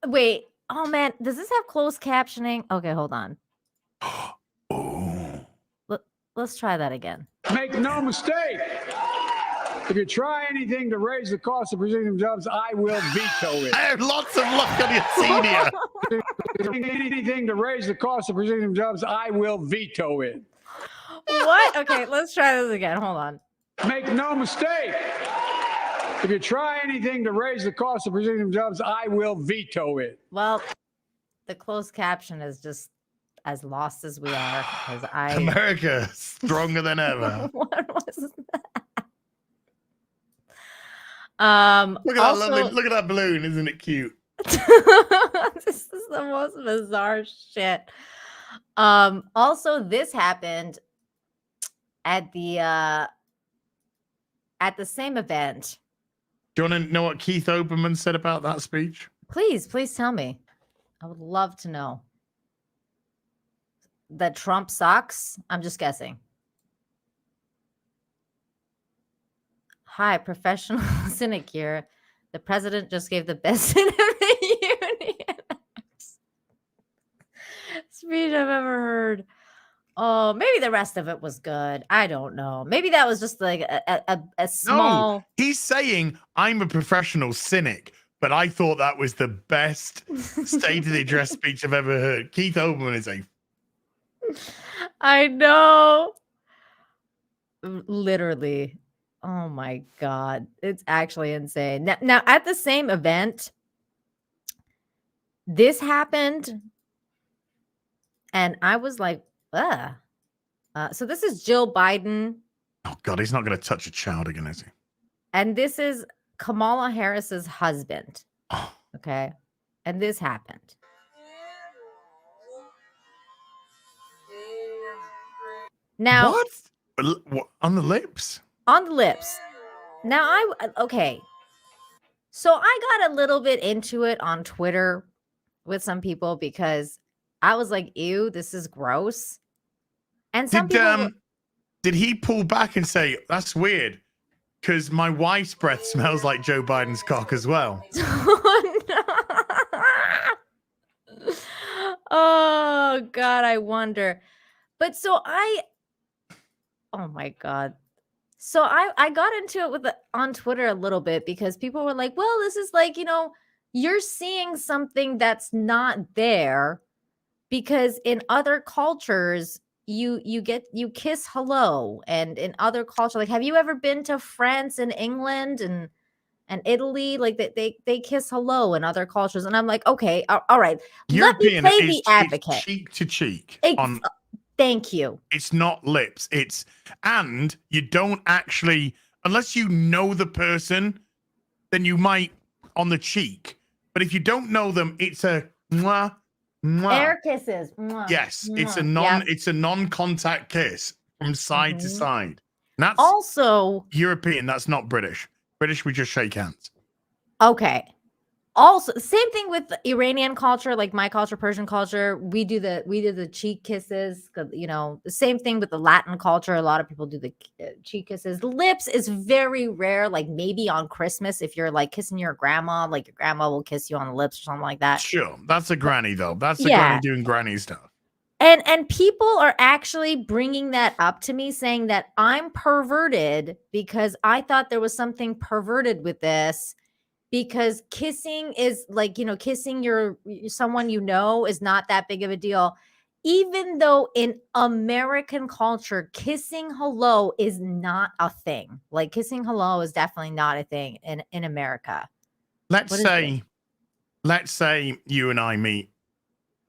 Wait. Oh, man. Does this have closed captioning? Okay, hold on. Oh. Let's try that again. Make no mistake. If you try anything to raise the cost of presenting jobs, I will veto it. I have lots of luck on your senior. Anything to raise the cost of presenting jobs, I will veto it. What? Okay, let's try this again. Hold on. Make no mistake. If you try anything to raise the cost of presenting jobs, I will veto it. Well, the closed caption is just as lost as we are. America, stronger than ever. What was that? Look at that lovely, look at that balloon, isn't it cute? This is the most bizarre shit. Also, this happened at the same event. Do you want to know what Keith Olbermann said about that speech? Please tell me. I would love to know. That Trump sucks? I'm just guessing. Hi, professional cynic here. The president just gave the best State of the Union speech I've ever heard. Oh, maybe the rest of it was good. I don't know. Maybe that was just like a small. No, he's saying I'm a professional cynic, but I thought that was the best State of the Address speech I've ever heard. Keith Olbermann is a. I know. Literally. Oh my God. It's actually insane. Now at the same event, this happened. And I was like, ugh. So this is Jill Biden. Oh God, he's not going to touch a child again, is he? And this is Kamala Harris's husband. Oh. Okay. And this happened. Now, what? On the lips? On the lips. Now, okay. So I got a little bit into it on Twitter with some people because I was like, ew, this is gross. And some people did he pull back and say, that's weird? Because my wife's breath smells like Joe Biden's cock as well. Oh, God, I wonder. But so oh my God. So I got into it on Twitter a little bit because people were like, well, this is like, you're seeing something that's not there because in other cultures, you kiss hello. And in other cultures, like, have you ever been to France and England and Italy? Like they kiss hello in other cultures. And I'm like, okay, all right. European, let me play the advocate. It's cheek to cheek. Thank you. It's not lips. And you don't actually, unless you know the person, then you might on the cheek. But if you don't know them, it's a mwah, mwah. Air kisses. Mwah, yes, mwah. it's a non-contact kiss from side to side. And that's also European. That's not British. British, we just shake hands. Okay. Also, same thing with Iranian culture, like my culture, Persian culture. We do the cheek kisses. The same thing with the Latin culture. A lot of people do the cheek kisses. Lips is very rare. Like maybe on Christmas, if you're like kissing your grandma, like your grandma will kiss you on the lips or something like that. Sure, that's a granny though. That's a granny doing granny stuff. And people are actually bringing that up to me, saying that I'm perverted because I thought there was something perverted with this. Because kissing is like, kissing someone is not that big of a deal. Even though in American culture, kissing hello is not a thing. Like kissing hello is definitely not a thing in America. Let's say you and I meet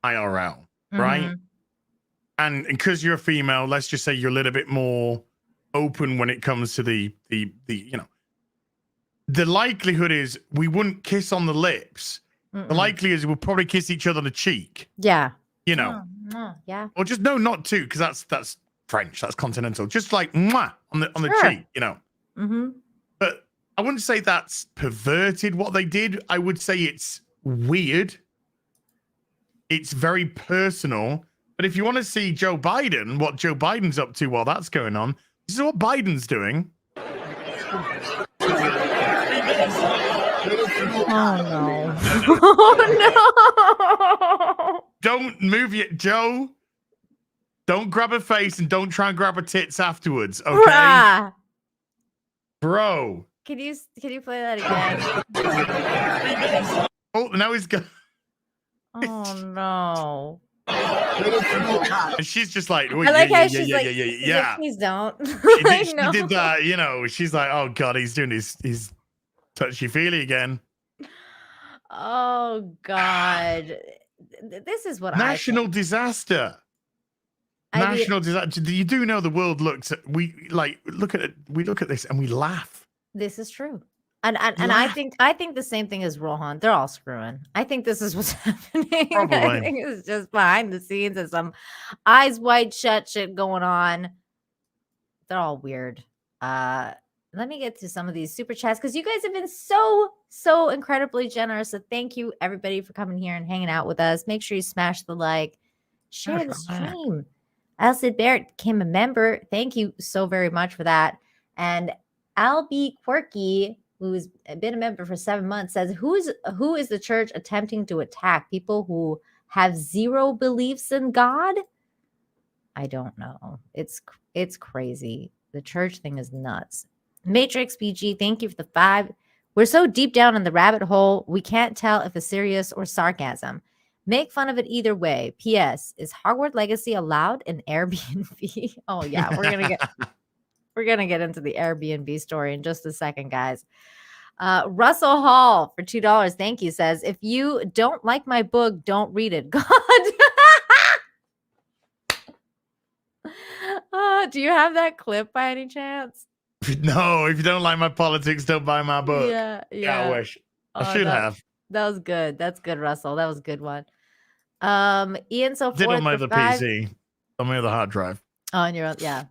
IRL, right? And because you're a female, let's just say you're a little bit more open when it comes to the the likelihood is we wouldn't kiss on the lips. The likelihood is we'll probably kiss each other on the cheek. Yeah. Yeah. Or just not two, because that's French, that's continental. Just like mwah on the cheek, But I wouldn't say that's perverted what they did. I would say it's weird. It's very personal. But if you want to see Joe Biden, what Joe Biden's up to while that's going on, this is what Biden's doing. Oh no. Oh no. Don't move it, Joe. Don't grab her face and don't try and grab her tits afterwards, okay? Bro. Can you play that again? Oh, now he's got. Oh no. And she's just like, I like how she's like, please don't. She did that, she's like, oh God, he's doing his touchy-feely again. Oh God. This is what National disaster. National disaster. You do know the world we look at this and we laugh. This is true. And I think the same thing as Rohan. They're all screwing. I think this is what's happening. Probably. I think it's just behind the scenes and some eyes wide shut shit going on. They're all weird. Let me get to some of these super chats because you guys have been so incredibly generous. So thank you everybody for coming here and hanging out with us. Make sure you smash the like, share the stream. Alcid Barrett became a member. Thank you so very much for that. And Al B. Quirky, who's been a member for 7 months, says, who is the church attempting to attack? People who have zero beliefs in God? I don't know. It's crazy. The church thing is nuts. Matrix PG, thank you for the 5. We're so deep down in the rabbit hole, we can't tell if it's serious or sarcasm. Make fun of it either way. P.S. Is Hogwarts Legacy allowed in Airbnb? Oh yeah, we're gonna get into the Airbnb story in just a second, guys. Russell Hall for $2, thank you, says, if you don't like my book, don't read it. God. Do you have that clip by any chance? No, if you don't like my politics, don't buy my book. Yeah. I wish. I should have. That was good. That's good, Russell. That was a good one. Ian so Did forth on my for other 5. PC, on my other hard drive. Oh, on your own, yeah.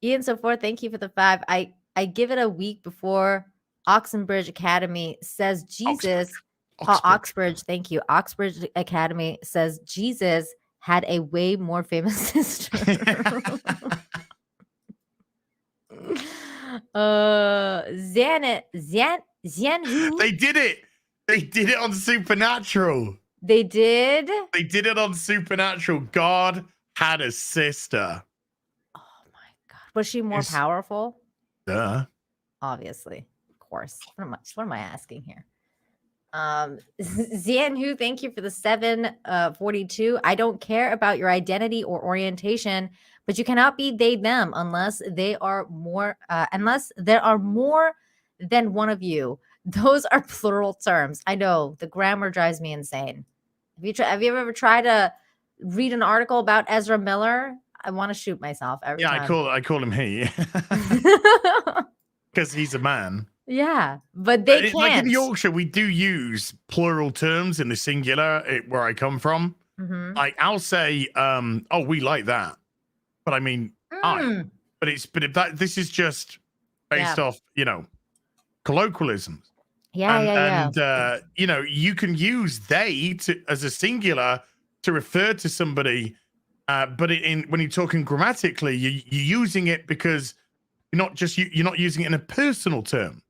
Ian so forth, thank you for the 5. I give it a week before Oxenbridge Academy says Jesus. Oxbridge, thank you. Oxbridge Academy says Jesus had a way more famous sister. Xianhu. They did it. They did it on Supernatural. They did? They did it on Supernatural. God had a sister. Oh my God. Was she more powerful? Duh. Obviously. Of course. What am I asking here? Xianhu, thank you for the 742. I don't care about your identity or orientation, but you cannot be they them unless there are more than one of you. Those are plural terms. I know the grammar drives me insane. Have you ever tried to read an article about Ezra Miller? I want to shoot myself every time. I call him he because he's a man. Yeah, but they can't. Like in Yorkshire, we do use plural terms in the singular where I come from. Mm-hmm. Like I'll say, "Oh, we like that," but I mean, But this is just based off, colloquialisms. Yeah. You can use they as a singular to refer to somebody, but when you're talking grammatically, you're using it because you're not using it in a personal term.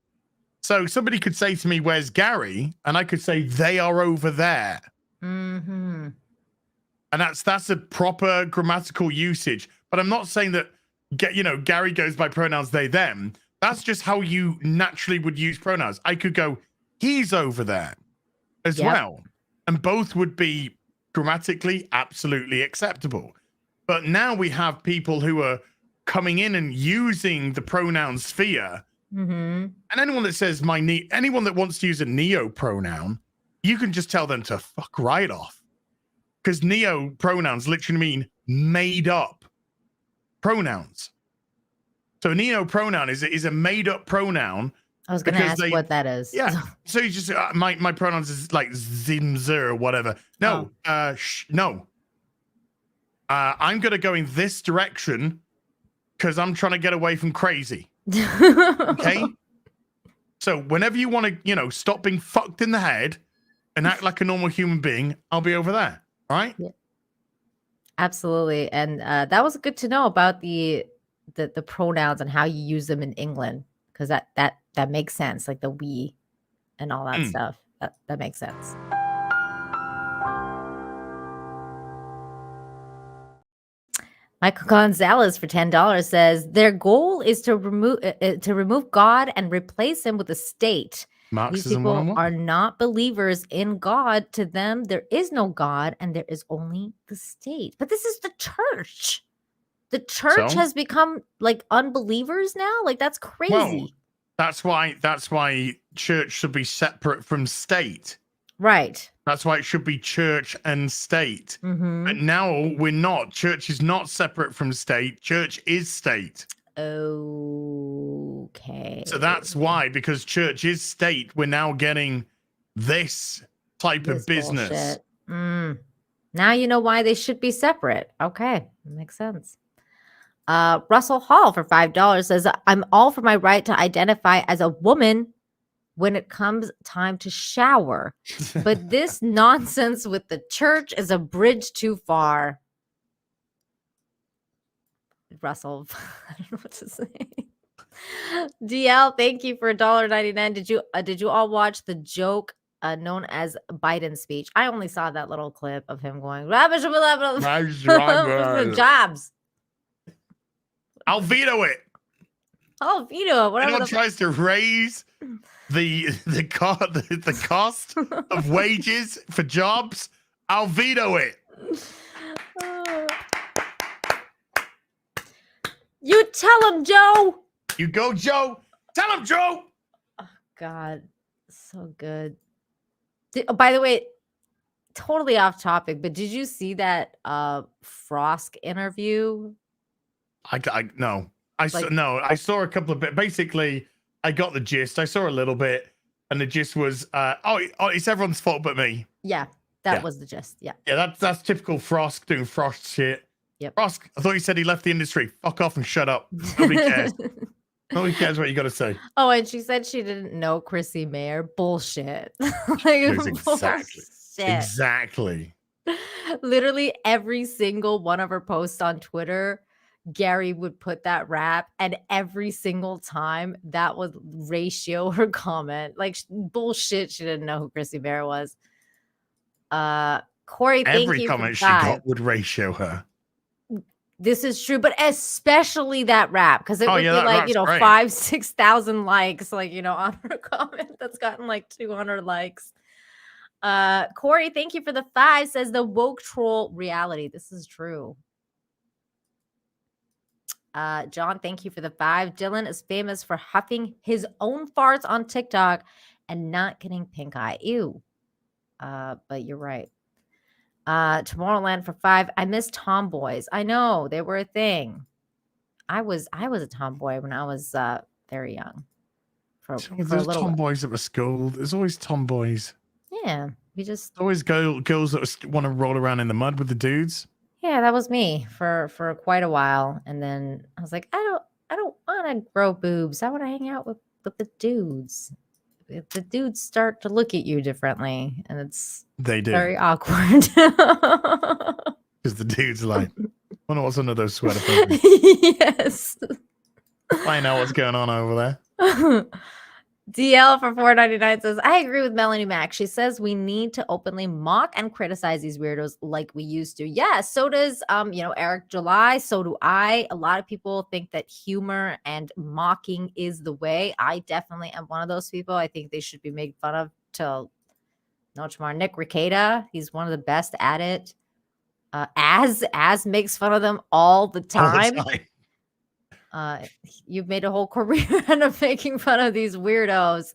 So somebody could say to me, "Where's Gary?" and I could say, "They are over there." Mm-hmm. And that's a proper grammatical usage. But I'm not saying that Gary goes by pronouns they them. That's just how you naturally would use pronouns. I could go, "He's over there," as well, and both would be grammatically absolutely acceptable. But now we have people who are coming in and using the pronoun sphere. Mm-hmm. And anyone that says anyone that wants to use a neo pronoun, you can just tell them to fuck right off, because neo pronouns literally mean made up pronouns. So a neo pronoun is a made up pronoun. I was going to ask what that is. Yeah. So you just my pronouns is like zimzer or whatever. No, no. I'm gonna go in this direction because I'm trying to get away from crazy. Okay. So whenever you want to, stop being fucked in the head and act like a normal human being, I'll be over there. All right. Yeah. Absolutely. And that was good to know about the pronouns and how you use them in England, because that makes sense, like the we and all that stuff. That makes sense. Michael Gonzalez for $10 says their goal is to remove God and replace him with a state. Marxism. These people are not believers in God. To them, there is no God and there is only the state. But this is the church. The church has become like unbelievers now. Like, that's crazy. Well, that's why church should be separate from state. Right. That's why it should be church and state. Mm-hmm. But now we're not. Church is not separate from state. Church is state. Okay. So that's why, because church is state, we're now getting this type of business. Now you know why they should be separate. Okay. Makes sense. Russell Hall for $5 says, I'm all for my right to identify as a woman when it comes time to shower. But this nonsense with the church is a bridge too far. Russell, I don't know what to say. DL, thank you for $1.99. Did you all watch the joke known as Biden's speech. I only saw that little clip of him going, jobs. I'll veto it. I'll veto it. Whatever. Anyone tries to raise the cost of wages for jobs, I'll veto it. You tell him, Joe. You go, Joe. Tell him, Joe. Oh, God, so good. By the way, totally off topic, but did you see that Frosk interview? No. I saw a couple of bits. Basically, I got the gist. I saw a little bit, and the gist was, it's everyone's fault but me. Yeah, that was the gist. Yeah. Yeah, that's typical Frosk doing Frost shit. Yep. Frosk, I thought you said he left the industry. Fuck off and shut up. Nobody cares. Nobody cares what you got to say. Oh, and she said she didn't know Chrissy Mayer. Bullshit. Exactly. Literally every single one of her posts on Twitter, Gary would put that rap, and every single time that would ratio her comment. Like, bullshit, she didn't know who Chrissy Mayer was. Corey, thank every you comment for she got would ratio her. This is true, but especially that rap, because it would be like, 5,000-6,000 likes, like, on her comment that's gotten like 200 likes. Corey, thank you for the 5, says the woke troll reality. This is true. John, thank you for the 5. Dylan is famous for huffing his own farts on TikTok and not getting pink eye. Ew. But you're right. Tomorrowland for 5. I miss tomboys. I know they were a thing. I was a tomboy when I was very young. There's tomboys at the school. There's always tomboys. Yeah, we just always girls that want to roll around in the mud with the dudes. Yeah, that was me for quite a while, and then I was like, I don't want to grow boobs. I want to hang out with the dudes. If the dudes start to look at you differently, and they do very awkward. Because the dude's like, I wonder what's under those sweater pants. Yes. Find out what's going on over there. DL for $4.99 says, I agree with Melanie Mack. She says we need to openly mock and criticize these weirdos like we used to. Yeah, so does Eric July. So do I. A lot of people think that humor and mocking is the way. I definitely am one of those people. I think they should be made fun of till no tomorrow. Nick Rekieta, he's one of the best at it. As makes fun of them all the time. You've made a whole career out of making fun of these weirdos.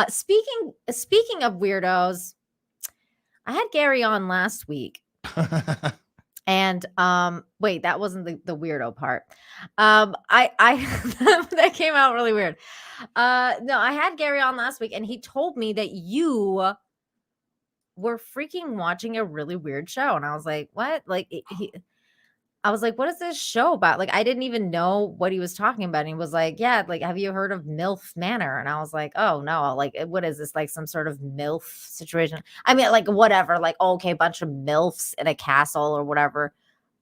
Speaking of weirdos, I had Gary on last week. And wait, that wasn't the weirdo part. I that came out really weird. No, I had Gary on last week, and he told me that you were freaking watching a really weird show. And I was like, what? Like I was like, what is this show about? Like, I didn't even know what he was talking about. And he was like, yeah, like, have you heard of MILF Manor? And I was like, oh, no. Like, what is this? Like some sort of MILF situation? I mean, like, whatever. Like, okay, a bunch of MILFs in a castle or whatever.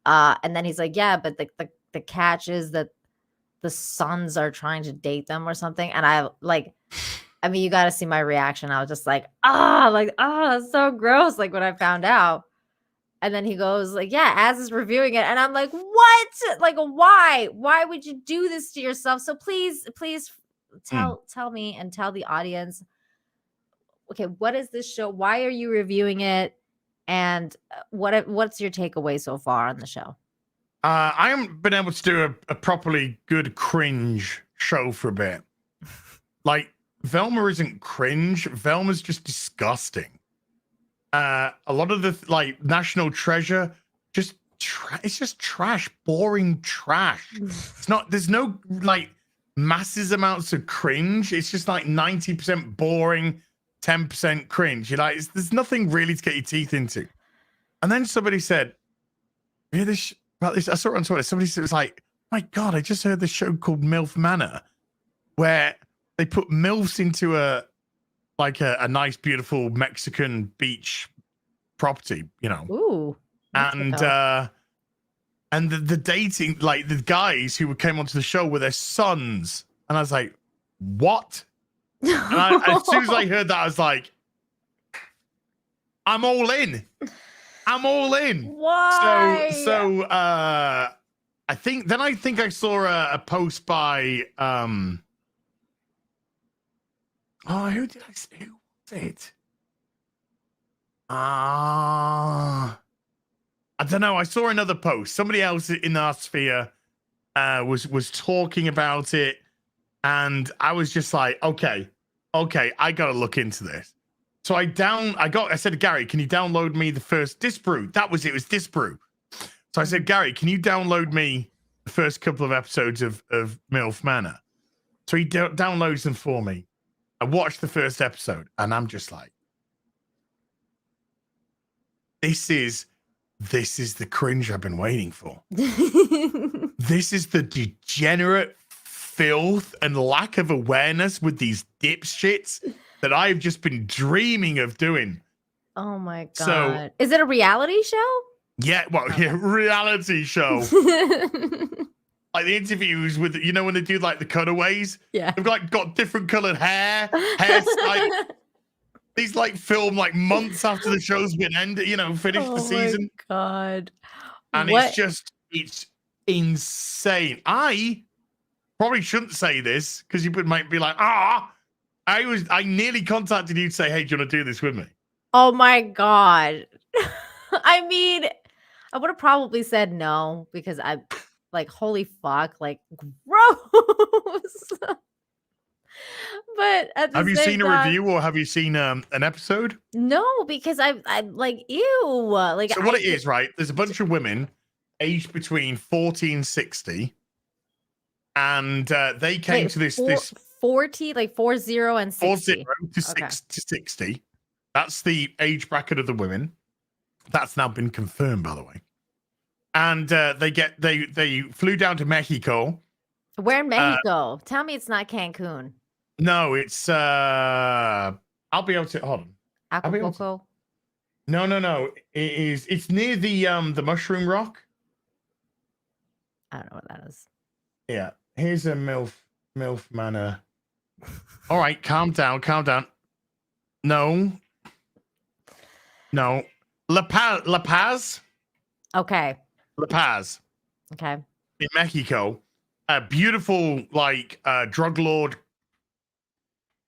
And then he's like, yeah, but the catch is that the sons are trying to date them or something. And I mean, you got to see my reaction. I was just like, that's so gross. Like when I found out. And then he goes like, yeah, Az is reviewing it. And I'm like, what? Like, why? Why would you do this to yourself? So please tell me and tell the audience, okay, what is this show? Why are you reviewing it? And what's your takeaway so far on the show? I haven't been able to do a properly good cringe show for a bit. Like, Velma isn't cringe. Velma's just disgusting. A lot of the National Treasure, it's just trash, boring trash. It's not. There's no masses amounts of cringe. It's just like 90% boring, 10% cringe. You're like, there's nothing really to get your teeth into. And then somebody said, "Yeah, about this." I saw it on Twitter. Somebody said, "It was like, my God, I just heard this show called MILF Manor, where they put MILFs into a nice, beautiful Mexican beach property, Ooh. And the dating, like the guys who came onto the show were their sons. And I was like, what? And as soon as I heard that, I was like, I'm all in. I'm all in. Why? So I think I saw a post by who was it? I don't know. I saw another post. Somebody else in our sphere was talking about it, and I was just like, okay, I gotta look into this. So I said to Gary, can you download me the first Disbrew? That was it. It was Disbrew. So I said, Gary, can you download me the first couple of episodes of MILF Manor? So he downloads them for me. I watched the first episode, and I'm just like, this is the cringe I've been waiting for. This is the degenerate filth and lack of awareness with these dipshits that I've just been dreaming of doing. Oh my God. So, is it a reality show? Yeah, well, yeah, reality show. Like the interviews with, you know, when they do like the cutaways, yeah, they've got different colored hairstyle. These like film like months after the show's been ended, you know, finished the season. Oh my God. And it's insane. I probably shouldn't say this because you might be like, I nearly contacted you to say, hey, do you want to do this with me? Oh my God. I mean, I would have probably said no because I like, holy fuck, like gross. But at the have you same seen a time, review or have you seen an episode? No, because I'm like, ew. Like, so what it is, right? There's a bunch of women aged between 40 and 60, and they came to this 40, like 40 and 60. 40 to 60. That's the age bracket of the women. That's now been confirmed, by the way. And they flew down to Mexico. Where in Mexico? Tell me it's not Cancun. No, it's I'll be able to hold on. Acapulco? No. It's near the Mushroom Rock. I don't know what that is. Yeah. Here's a MILF Manor. All right, calm down. No. La Paz. Okay. La Paz. Okay. In Mexico. A beautiful, like, drug lord,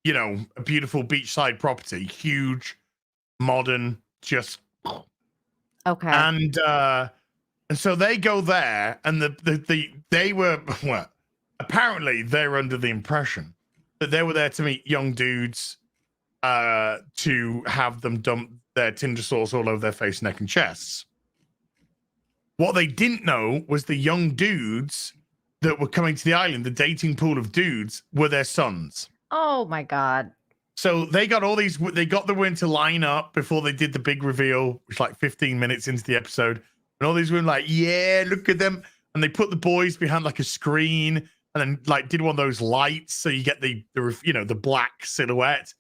you know, a beautiful beachside property. Huge, modern, just. Okay. And so they go there, and they were, well, apparently they're under the impression that they were there to meet young dudes to have them dump their Tinder sauce all over their face, neck, and chests. What they didn't know was the young dudes that were coming to the island, the dating pool of dudes, were their sons. Oh my God. So they got the women to line up before they did the big reveal, which was like 15 minutes into the episode. And all these women like, yeah, look at them. And they put the boys behind like a screen and then like did one of those lights. So you get the black silhouette.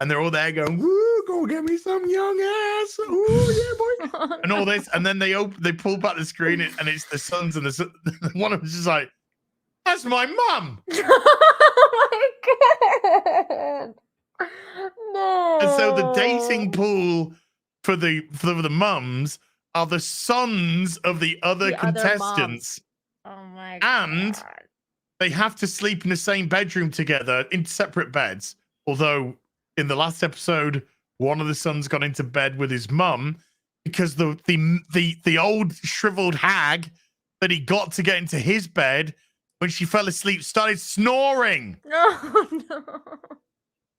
And they're all there going, woo, go get me some young ass. Ooh, yeah, boy. And all this. And then they pull back the screen and it's the sons and one of them's just like, that's my mum. Oh my God. No. And so the dating pool for the mums are the sons of the other contestants. Oh my God. And they have to sleep in the same bedroom together in separate beds. Although in the last episode, one of the sons got into bed with his mum because the old shriveled hag that he got to get into his bed when she fell asleep started snoring. No.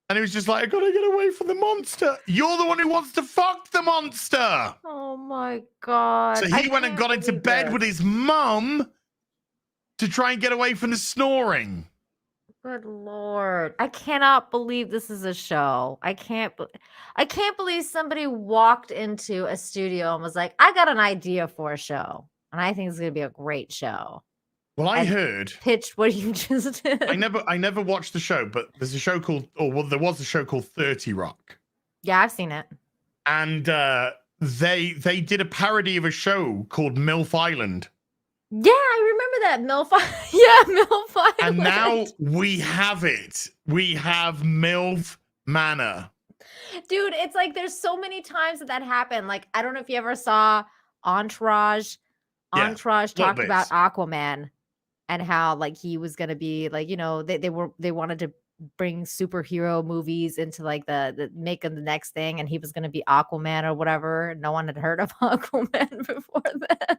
And he was just like, I gotta get away from the monster. You're the one who wants to fuck the monster. Oh my God. So he went and got into bed with his mum to try and get away from the snoring. Good Lord. I cannot believe this is a show. I can't believe somebody walked into a studio and was like, I got an idea for a show. And I think it's going to be a great show. Well, I heard pitched what you just did. I never watched the show, but there's a show called, there was a show called 30 Rock. Yeah, I've seen it. And they did a parody of a show called MILF Island. Yeah, I remember that. MILF. Yeah, MILF Island. And now we have it. We have MILF Manor. Dude, it's like there's so many times that happened. Like, I don't know if you ever saw Entourage. Yeah, Entourage little talked about bits. Aquaman and how like he was gonna be like, they wanted to bring superhero movies into like the making the next thing, and he was gonna be Aquaman or whatever. No one had heard of Aquaman before then.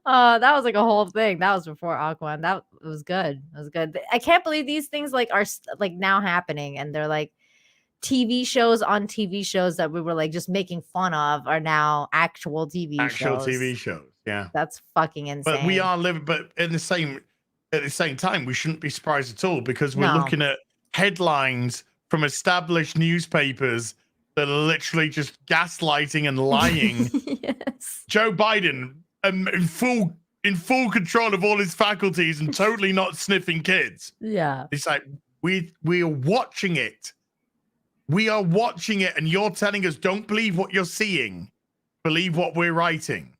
That was like a whole thing. That was before Aquaman. That was good. It was good. I can't believe these things like are like now happening, and they're like TV shows on TV shows that we were like just making fun of are now actual TV Actual shows. TV shows, yeah. That's fucking insane. But we are living, but at the same time, we shouldn't be surprised at all because we're looking at headlines from established newspapers that are literally just gaslighting and lying. Yes. Joe Biden in full control of all his faculties and totally not sniffing kids. Yeah. It's like we are watching it. We are watching it, and you're telling us don't believe what you're seeing. Believe what we're writing.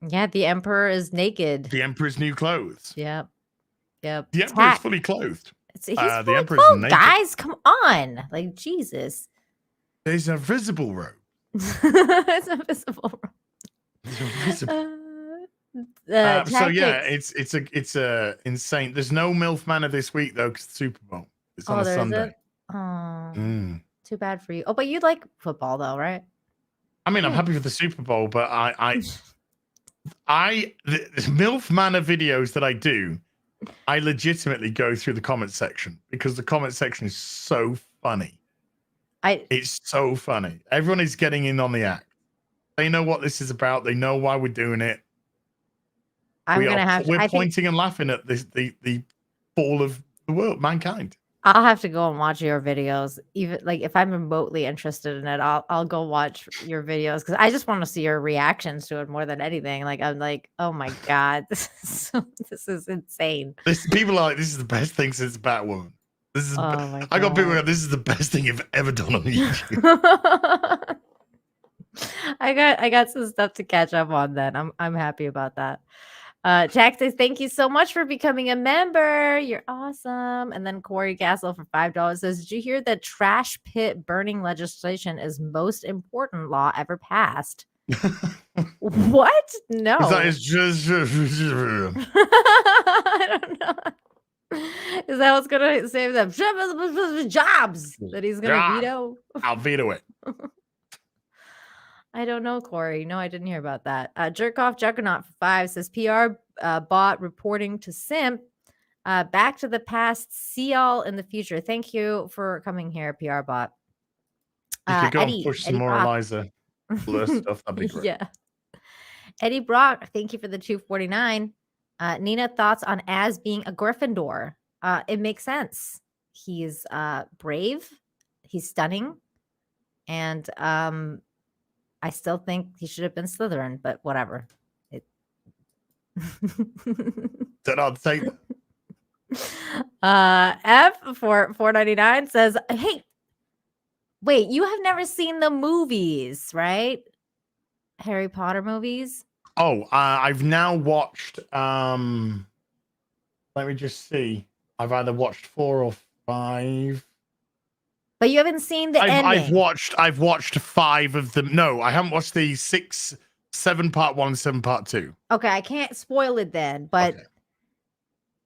Yeah, the emperor is naked. The emperor's new clothes. Yep. Yep. The emperor's fully clothed. He's the fully emperor's clothed, naked. guys. Come on. Like, Jesus. There's a visible robe. It's a visible robe. There's a visible. So yeah, tactics. it's a insane. There's no MILF Manor this week though, because Super Bowl. It's on a there Sunday. isn't? Oh, too bad for you. Oh, but you like football though, right? I mean, I'm happy for the Super Bowl, but the MILF Manor videos that I do, I legitimately go through the comment section because the comment section is so funny. It's so funny. Everyone is getting in on the act. They know what this is about. They know why we're doing it. We're pointing and laughing at the fall of the world, mankind. I'll have to go and watch your videos. Even like if I'm remotely interested in it, I'll go watch your videos because I just want to see your reactions to it more than anything. Like I'm like, oh my god, this is insane. People are like, this is the best thing since Batwoman. This is. I got people going, this is the best thing you've ever done on YouTube. I got some stuff to catch up on. Then I'm happy about that. Jack says, thank you so much for becoming a member. You're awesome. And then Corey Castle for $5 says, did you hear that trash pit burning legislation is most important law ever passed? What? No. It's just I don't know. Is that what's going to save them? Jobs that he's going to veto? I'll veto it. I don't know, Corey. No, I didn't hear about that. Jerkoff Juggernaut for 5 says PR bot reporting to Simp. Back to the past. See y'all in the future. Thank you for coming here, PR bot. You could go and push some more Brock. Eliza Bleu stuff. That'd be great. Yeah. Eddie Brock, thank you for the 249. Nina, thoughts on Az being a Gryffindor? It makes sense. He's brave. He's stunning. And I still think he should have been Slytherin, but whatever. Then I'll take that. F for 499 says, hey, wait, you have never seen the movies, right? Harry Potter movies? Oh, I've now watched let me just see. I've either watched 4 or 5. But you haven't seen the ending. I've watched 5 of them. No, I haven't watched the 7 part 1, 7 part 2. Okay, I can't spoil it then, but Okay.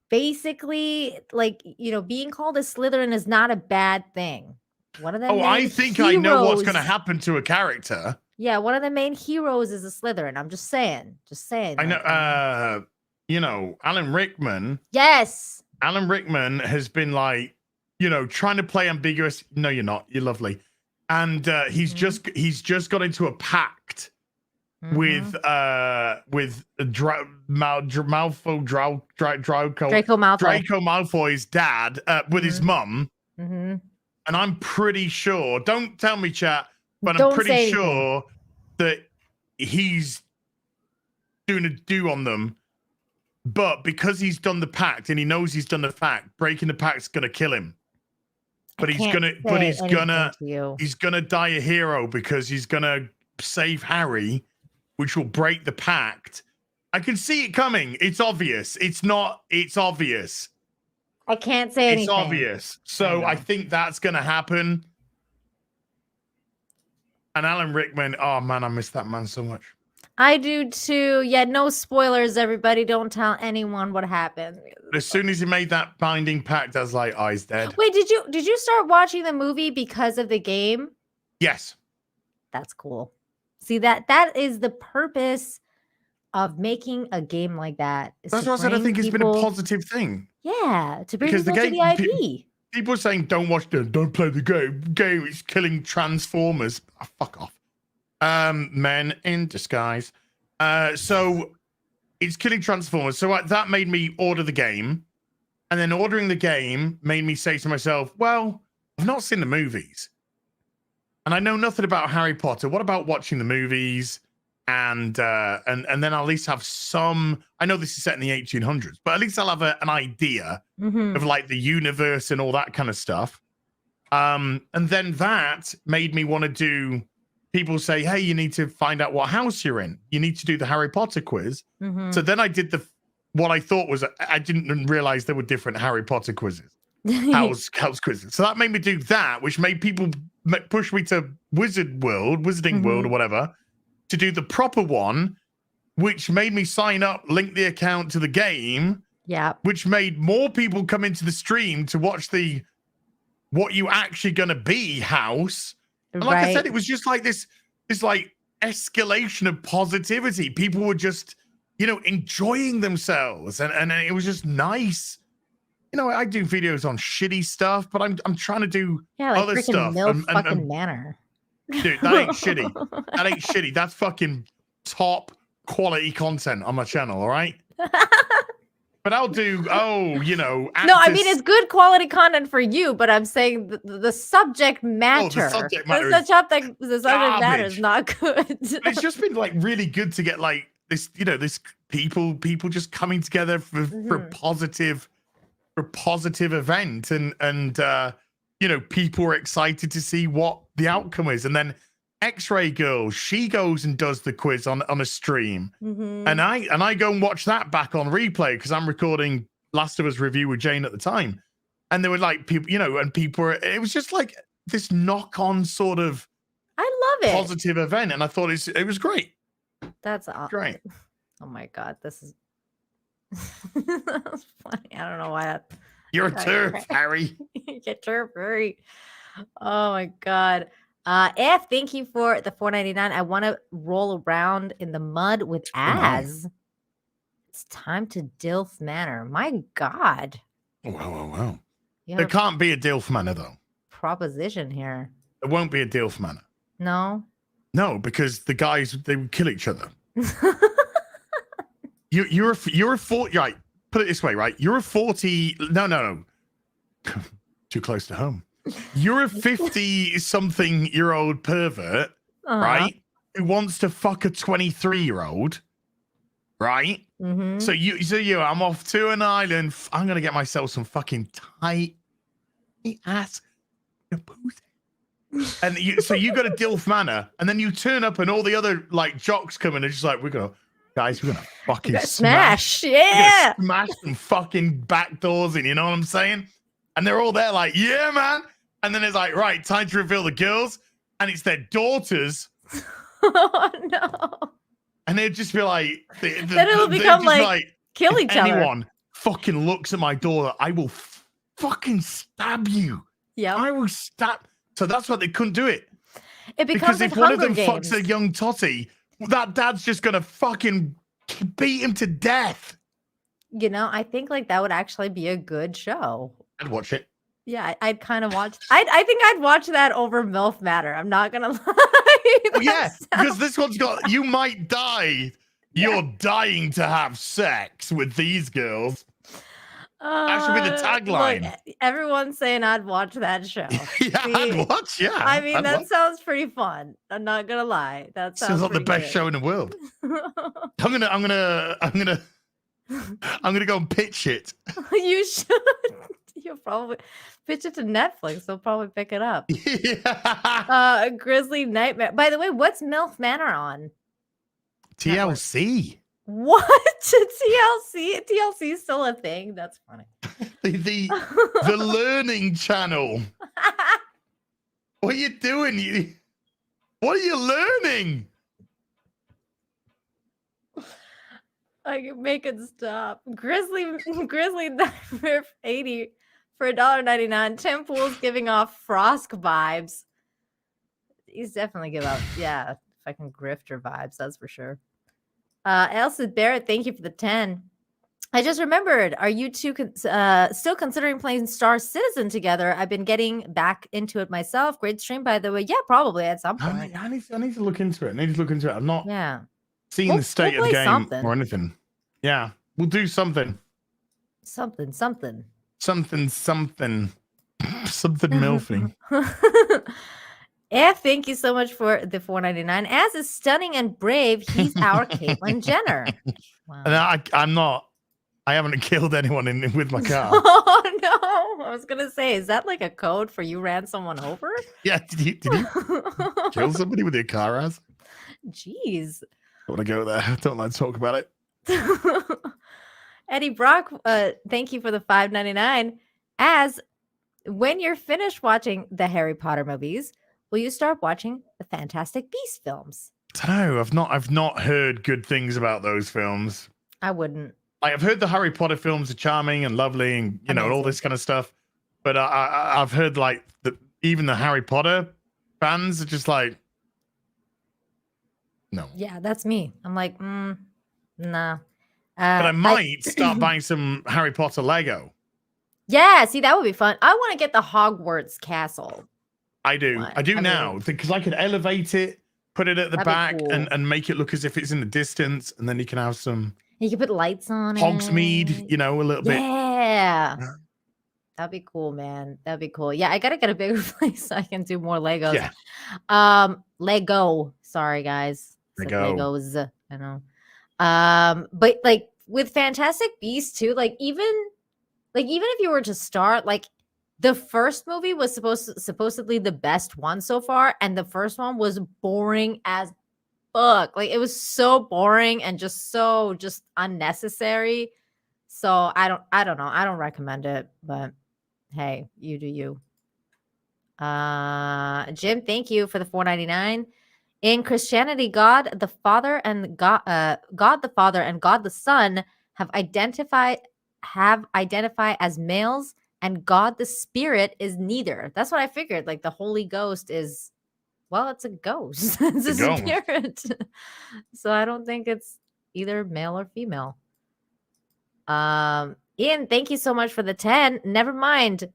basically, like, being called a Slytherin is not a bad thing. One of the I think I know what's going to happen to a character. Yeah, one of the main heroes is a Slytherin. I'm just saying. I know. Alan Rickman. Yes. Alan Rickman has been like, trying to play ambiguous. No, you're not. You're lovely. And he's just got into a pact with Draco Malfoy's dad with his mum. Mm-hmm. And I'm pretty sure. Don't tell me, chat. But Don't I'm pretty say sure that he's doing a do on them. But because he's done the pact and he knows he's done the pact, breaking the pact's gonna kill him. But he's gonna die a hero because he's gonna save Harry, which will break the pact. I can see it coming. It's obvious. It's I can't say anything. It's obvious. So I think that's gonna happen. And Alan Rickman, oh man, I miss that man so much. I do too. Yeah, no spoilers, everybody. Don't tell anyone what happened. But as soon as he made that binding pact, I was like, oh, he's dead. Wait, did you start watching the movie because of the game? Yes. That's cool. See, that is the purpose of making a game like that. That's what I said. I think it's been a positive thing. Yeah, to bring Because people to the IP. People are saying, don't watch the, don't play the game. Game is killing Transformers. Oh, fuck off. Men in disguise. So it's killing Transformers. So that made me order the game. And then ordering the game made me say to myself, well, I've not seen the movies. And I know nothing about Harry Potter. What about watching the movies? And then I'll at least have some, I know this is set in the 1800s, but at least I'll have an idea of like the universe and all that kind of stuff. And then that made me want to do, people say, hey, you need to find out what house you're in. You need to do the Harry Potter quiz. So then I did what I thought was, I didn't realize there were different Harry Potter quizzes. house quizzes. So that made me do that, which made people push me to Wizarding World or whatever, to do the proper one, which made me sign up, link the account to the game. Yeah. Which made more people come into the stream to watch the what you actually gonna be house. And like I said, it was just like this like escalation of positivity. People were just, enjoying themselves, and it was just nice. I do videos on shitty stuff, but I'm trying to do other stuff. Fucking Manor. Dude, that ain't shitty. That ain't shitty. That's fucking top quality content on my channel, all right? But I'll do, No, I mean, it's good quality content for you, but I'm saying the subject matter. The subject matter the subject matter is not good. It's just been like really good to get like this, this people just coming together for positive event, and people are excited to see what the outcome is. And then X-Ray Girl, she goes and does the quiz on a stream, and I go and watch that back on replay because I'm recording Last of Us review with Jane at the time, and there were like people, and people were, it was just like this knock-on sort of positive event, and I thought it was great. That's great. Oh my god, this is that's funny. I don't know why that. You're a turf, Harry. You're a turf, Harry. Oh my god. F, thank you for the $4.99. I want to roll around in the mud with Az. It's time to Dilf Manor. My god. Wow. There can't be a Dilf Manor though. Proposition here. There won't be a Dilf Manor. No, because the guys, they would kill each other. You're a 40, right? Put it this way, right? You're a 40. No. Too close to home. You're a 50-something-year-old pervert, right? Who wants to fuck a 23-year-old, right? So I'm off to an island. I'm gonna get myself some fucking tight ass pussy. And so you go to Dilf Manor, and then you turn up, and all the other like jocks come in and just like, we're gonna fucking smash. Yeah, smash some fucking back doors in. You know what I'm saying? And they're all there like, yeah, man. And then it's like, right, time to reveal the girls, and it's their daughters. Oh no! And they'd just be like, then it'll become like kill each other. Anyone fucking looks at my daughter, I will fucking stab you. Yeah, I will stab. So that's why they couldn't do it. It becomes because if like one of Hunger them Games. fucks a young totty, that dad's just gonna fucking beat him to death. I think like that would actually be a good show. I'd watch it. Yeah, I'd kind of watch. I think I'd watch that over MILF Matter. I'm not gonna lie. Well, yeah, because this one's got you might die. You're dying to have sex with these girls. That should be the tagline. Look, everyone's saying I'd watch that show. Yeah, I'd watch. Yeah, I mean that sounds pretty fun. I'm not gonna lie. That sounds not the best show in the world. I'm gonna go and pitch it. You should. You'll probably pitch it to Netflix. They'll probably pick it up. Yeah. Grizzly Nightmare. By the way, what's MILF Manor on? TLC. What? TLC? TLC is still a thing? That's funny. The learning channel. What are you doing? What are you learning? I can make it stop. Grizzly Nightmare 80 for $1.99. Tim Pool's giving off Frosk vibes. He's definitely give off, yeah, fucking grifter vibes, that's for sure. Elsa Barrett, thank you for the 10. I just remembered, are you two still considering playing Star Citizen together? I've been getting back into it myself. Great stream, by the way. Yeah, probably at some point. I need to look into it. I'm not seeing We'll the state of the play game something. or anything. Yeah, we'll do something. Something. Something milfing. Yeah, thank you so much for the $4.99. As is stunning and brave, he's our Caitlyn Jenner. Wow. And I'm not. I haven't killed anyone with my car. Oh no! I was gonna say, is that like a code for you ran someone over? Yeah, did you kill somebody with your car, Az? Jeez. I want to go there. I don't like to talk about it. Eddie Brock, thank you for the $5.99. As when you're finished watching the Harry Potter movies, will you start watching the Fantastic Beasts films? I don't know. I've not heard good things about those films. I wouldn't. I've heard the Harry Potter films are charming and lovely, and all this kind of stuff. But I've heard like even the Harry Potter fans are just like, no. Yeah, that's me. I'm like, nah. But I might start buying some Harry Potter Lego. Yeah, see, that would be fun. I want to get the Hogwarts castle. I do now because I could elevate it, put it at the back, cool. and make it look as if it's in the distance, and then you can have some. You can put lights on Hogsmeade, it. a little bit. Yeah. That'd be cool, man. That'd be cool. Yeah, I gotta get a bigger place so I can do more Legos. Yeah. Lego. Sorry, guys. Legos. I know. But like with Fantastic Beasts too, like even if you were to start, like the first movie was supposedly the best one so far, and the first one was boring as fuck. Like it was so boring and just unnecessary. So I don't know. I don't recommend it, but hey, you do you. Jim, thank you for the $4.99. In Christianity, God the Father and God the Father and God the Son have identified as males, and God the Spirit is neither. That's what I figured. Like the Holy Ghost is, well, it's a ghost. It's a spirit. So I don't think it's either male or female. Ian, thank you so much for the 10. Never mind.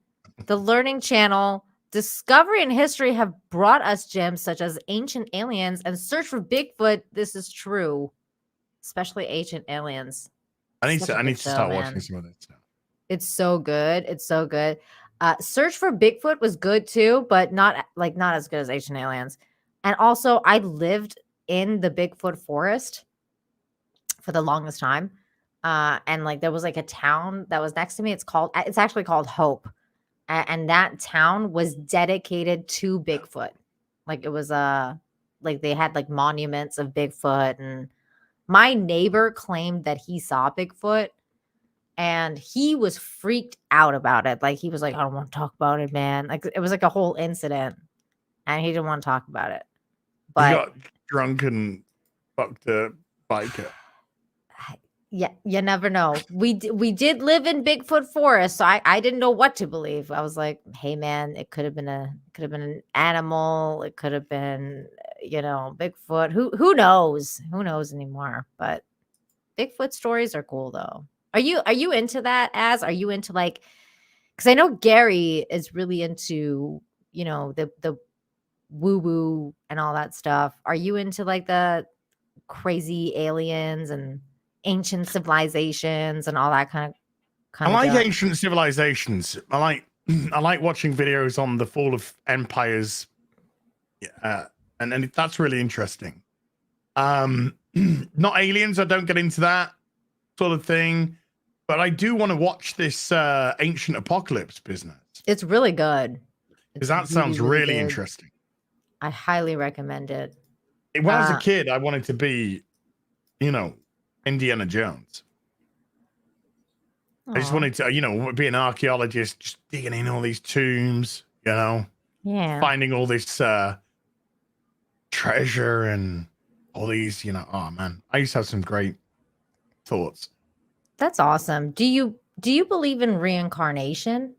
The Learning Channel, Discovery and History have brought us gems such as Ancient Aliens and Search for Bigfoot. This is true, especially Ancient Aliens. I need to start watching some of this stuff. It's so good. It's so good. Search for Bigfoot was good too, but not as good as Ancient Aliens. And also, I lived in the Bigfoot forest for the longest time. And like there was like a town that was next to me. It's actually called Hope. And that town was dedicated to Bigfoot. Like it was like they had like monuments of Bigfoot, and my neighbor claimed that he saw Bigfoot. And he was freaked out about it. Like he was like, I don't want to talk about it, man. Like it was like a whole incident, and he didn't want to talk about it. But he got drunk and fucked a biker. Yeah, you never know. We did live in Bigfoot forest, so I didn't know what to believe. I was like, hey man, it could have been an animal. It could have been, Bigfoot. Who knows? Who knows anymore? But Bigfoot stories are cool though. Are you into that? Are you into like, because I know Gary is really into, the woo woo and all that stuff. Are you into like the crazy aliens and ancient civilizations and all that kind of I like ancient civilizations. I like watching videos on the fall of empires. And that's really interesting. Not aliens, I don't get into that sort of thing, but I do want to watch this ancient apocalypse business. It's really good. Because that sounds really interesting. I highly recommend it. When I was a kid, I wanted to be, Indiana Jones. Aww. I just wanted to, be an archaeologist, just digging in all these tombs, Yeah. finding all this treasure and all these, you know, oh man, I used to have some great thoughts. That's awesome. Do you believe in reincarnation?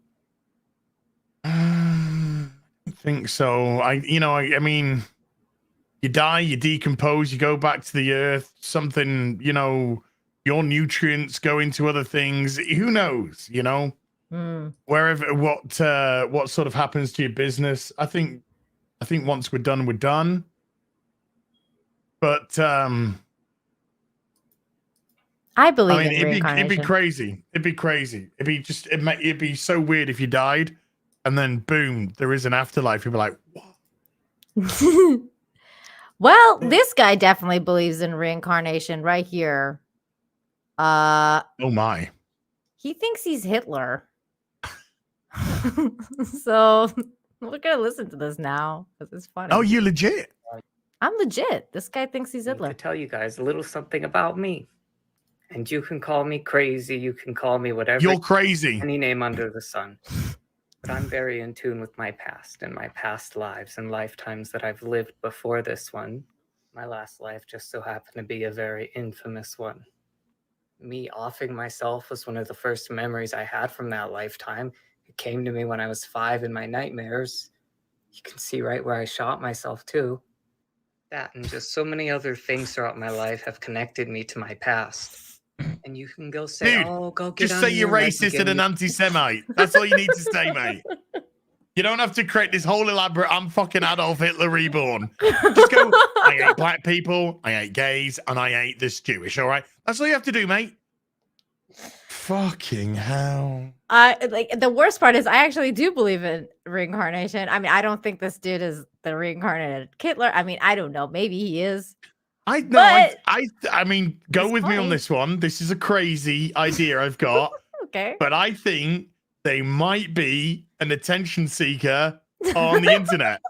I think so. I mean, you die, you decompose, you go back to the earth, something, you know, your nutrients go into other things. Who knows, you know? Wherever what sort of happens to your business. I think once we're done, we're done. But I believe in it'd reincarnation. be crazy. It'd be so weird if you died and then boom, there is an afterlife. You'd be like, what? Well, this guy definitely believes in reincarnation right here. Oh my. He thinks he's Hitler. So we're gonna listen to this now because it's funny. Oh, you legit? I'm legit. This guy thinks he's Hitler. To tell you guys a little something about me. And you can call me crazy. You can call me whatever. You're crazy. Any name under the sun. But I'm very in tune with my past and my past lives and lifetimes that I've lived before this one. My last life just so happened to be a very infamous one. Me offing myself was one of the first memories I had from that lifetime. It came to me when I was 5 in my nightmares. You can see right where I shot myself too. That and just so many other things throughout my life have connected me to my past. And you can go say, dude, oh, go get just on say you're your neck racist again. and an anti-Semite. That's all you need to say, mate. You don't have to create this whole elaborate, I'm fucking Adolf Hitler reborn. Just go, I hate black people, I hate gays, and I hate this Jewish, all right? That's all you have to do, mate. Fucking hell. Like the worst part is I actually do believe in reincarnation. I mean, I don't think this dude is the reincarnated Hitler. I mean, I don't know. Maybe he is. I mean, go with me on this one. This is a crazy idea I've got. Okay. But I think they might be an attention seeker on the internet.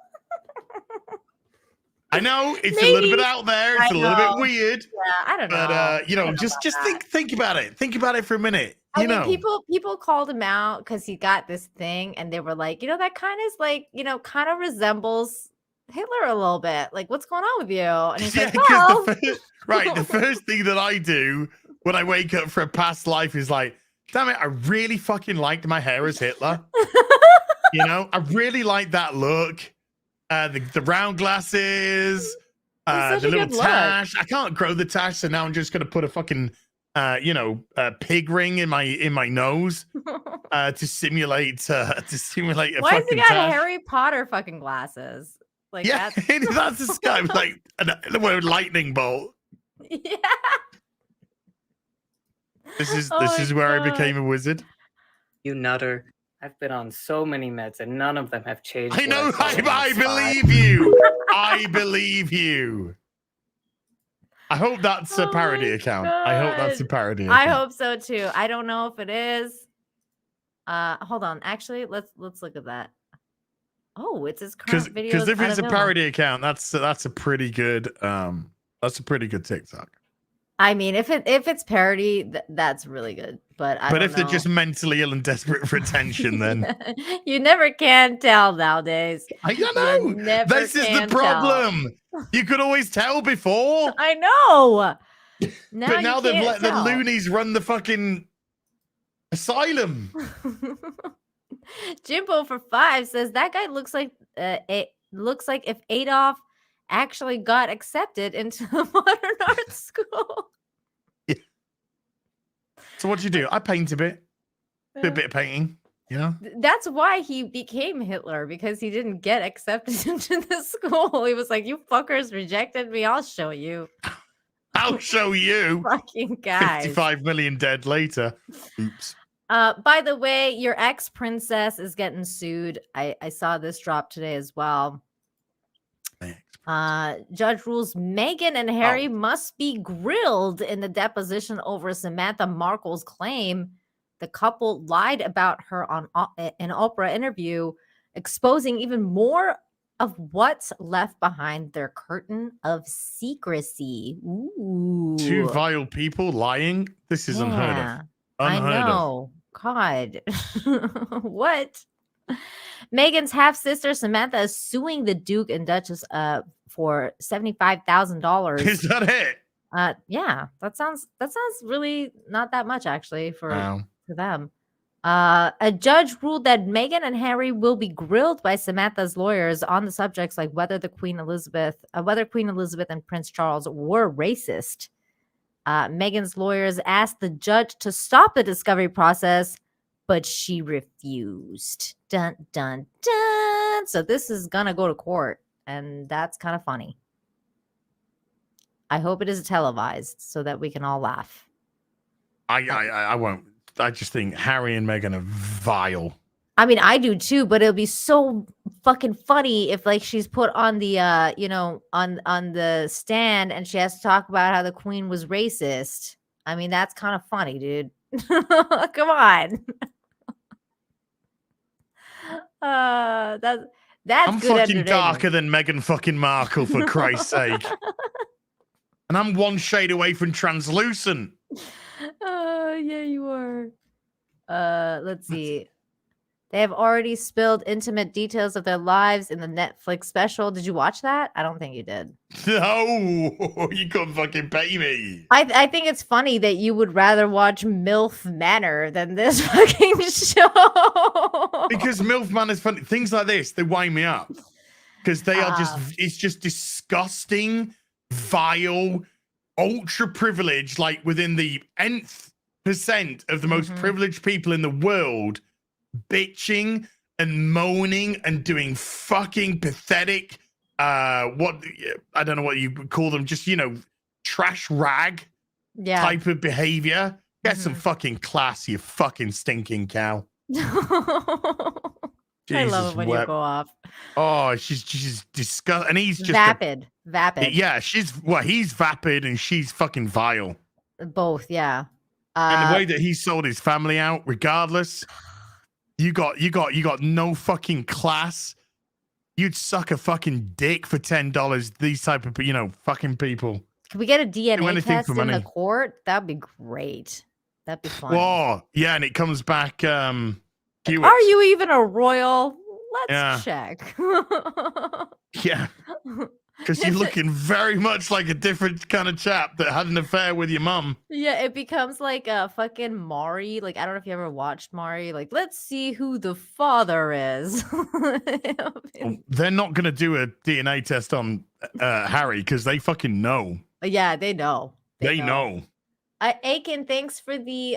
I know it's a little bit out there. It's a little bit weird. Yeah, I don't know. But you know, just think about it. Think about it for a minute. You know, people called him out because he got this thing, and they were like, you know, that kind of is like, you know, kind of resembles Hitler a little bit. Like, what's going on with you? And he's like, well, the first thing that I do when I wake up for a past life is like, damn it, I really fucking liked my hair as Hitler. You know, I really like that look. The round glasses, the little tash. I can't grow the tash, so now I'm just gonna put a fucking pig ring in my nose to simulate a why has he got tash. Harry Potter fucking glasses? Like, yeah, that's this guy with like a lightning bolt. Yeah. This is where I became a wizard. You nutter. I've been on so many meds and none of them have changed. I know. I believe you. I believe you. I hope that's a parody account. I hope that's a parody account. I hope so too. I don't know if it is. Hold on. Actually, let's look at that. Oh, it's his current video. Because if it's a parody account, that's a pretty good TikTok. I mean, if it's parody, that's really good. But if they're just mentally ill and desperate for attention, then you never can tell nowadays. I know. This is the problem. You could always tell before. I know. But now they've let the loonies run the fucking asylum. Jimbo for 5 says that guy looks like if Adolf actually got accepted into the modern art school. Yeah. So what do you do? I paint a bit. Do a bit of painting, you know? That's why he became Hitler, because he didn't get accepted into the school. He was like, you fuckers rejected me. I'll show you. I'll show you. Fucking guys. 55 million dead later. Oops. By the way, your ex-princess is getting sued. I saw this drop today as well. Judge rules Meghan and Harry must be grilled in the deposition over Samantha Markle's claim the couple lied about her on an Oprah interview, exposing even more of what's left behind their curtain of secrecy. Ooh. 2 vile people lying. This is unheard of. I know. God. What? Meghan's half-sister Samantha is suing the Duke and Duchess for $75,000. Is that it? Yeah, that sounds really not that much actually for them. A judge ruled that Meghan and Harry will be grilled by Samantha's lawyers on the subjects like whether Queen Elizabeth and Prince Charles were racist. Meghan's lawyers asked the judge to stop the discovery process, but she refused. Dun dun dun. So this is gonna go to court, and that's kind of funny. I hope it is televised so that we can all laugh. I won't. I just think Harry and Meghan are vile. I mean, I do too, but it'll be so fucking funny if like she's put on the on the stand and she has to talk about how the Queen was racist. I mean, that's kind of funny, dude. Come on. That's I'm good fucking darker than Meghan fucking Markle, for Christ's sake. And I'm one shade away from translucent. Yeah, you are. Let's see. They have already spilled intimate details of their lives in the Netflix special. Did you watch that? I don't think you did. No, you couldn't fucking pay me. I think it's funny that you would rather watch MILF Manor than this fucking show. Because MILF Manor is funny. Things like this, they wind me up. Because they are it's just disgusting, vile, ultra privileged, like within the nth percent of the most privileged people in the world, bitching and moaning and doing fucking pathetic what I don't know what you would call them, just trash rag type of behavior. Get some fucking class, you fucking stinking cow. I love it when you go off. Oh, she's disgusting, and he's just vapid. Yeah, he's vapid and she's fucking vile. Both, yeah. And the way that he sold his family out, regardless, you got no fucking class. You'd suck a fucking dick for $10. These type of fucking people. Can we get a DNA test in the court? That'd be great. That'd be fun. Oh yeah, and it comes back. Are you even a royal? Let's check. Yeah. Because you're looking very much like a different kind of chap that had an affair with your mum. Yeah, it becomes like a fucking Maury. Like, I don't know if you ever watched Maury. Like, let's see who the father is. They're not going to do a DNA test on Harry because they fucking know. Yeah, they know. They know. Aiken, thanks for the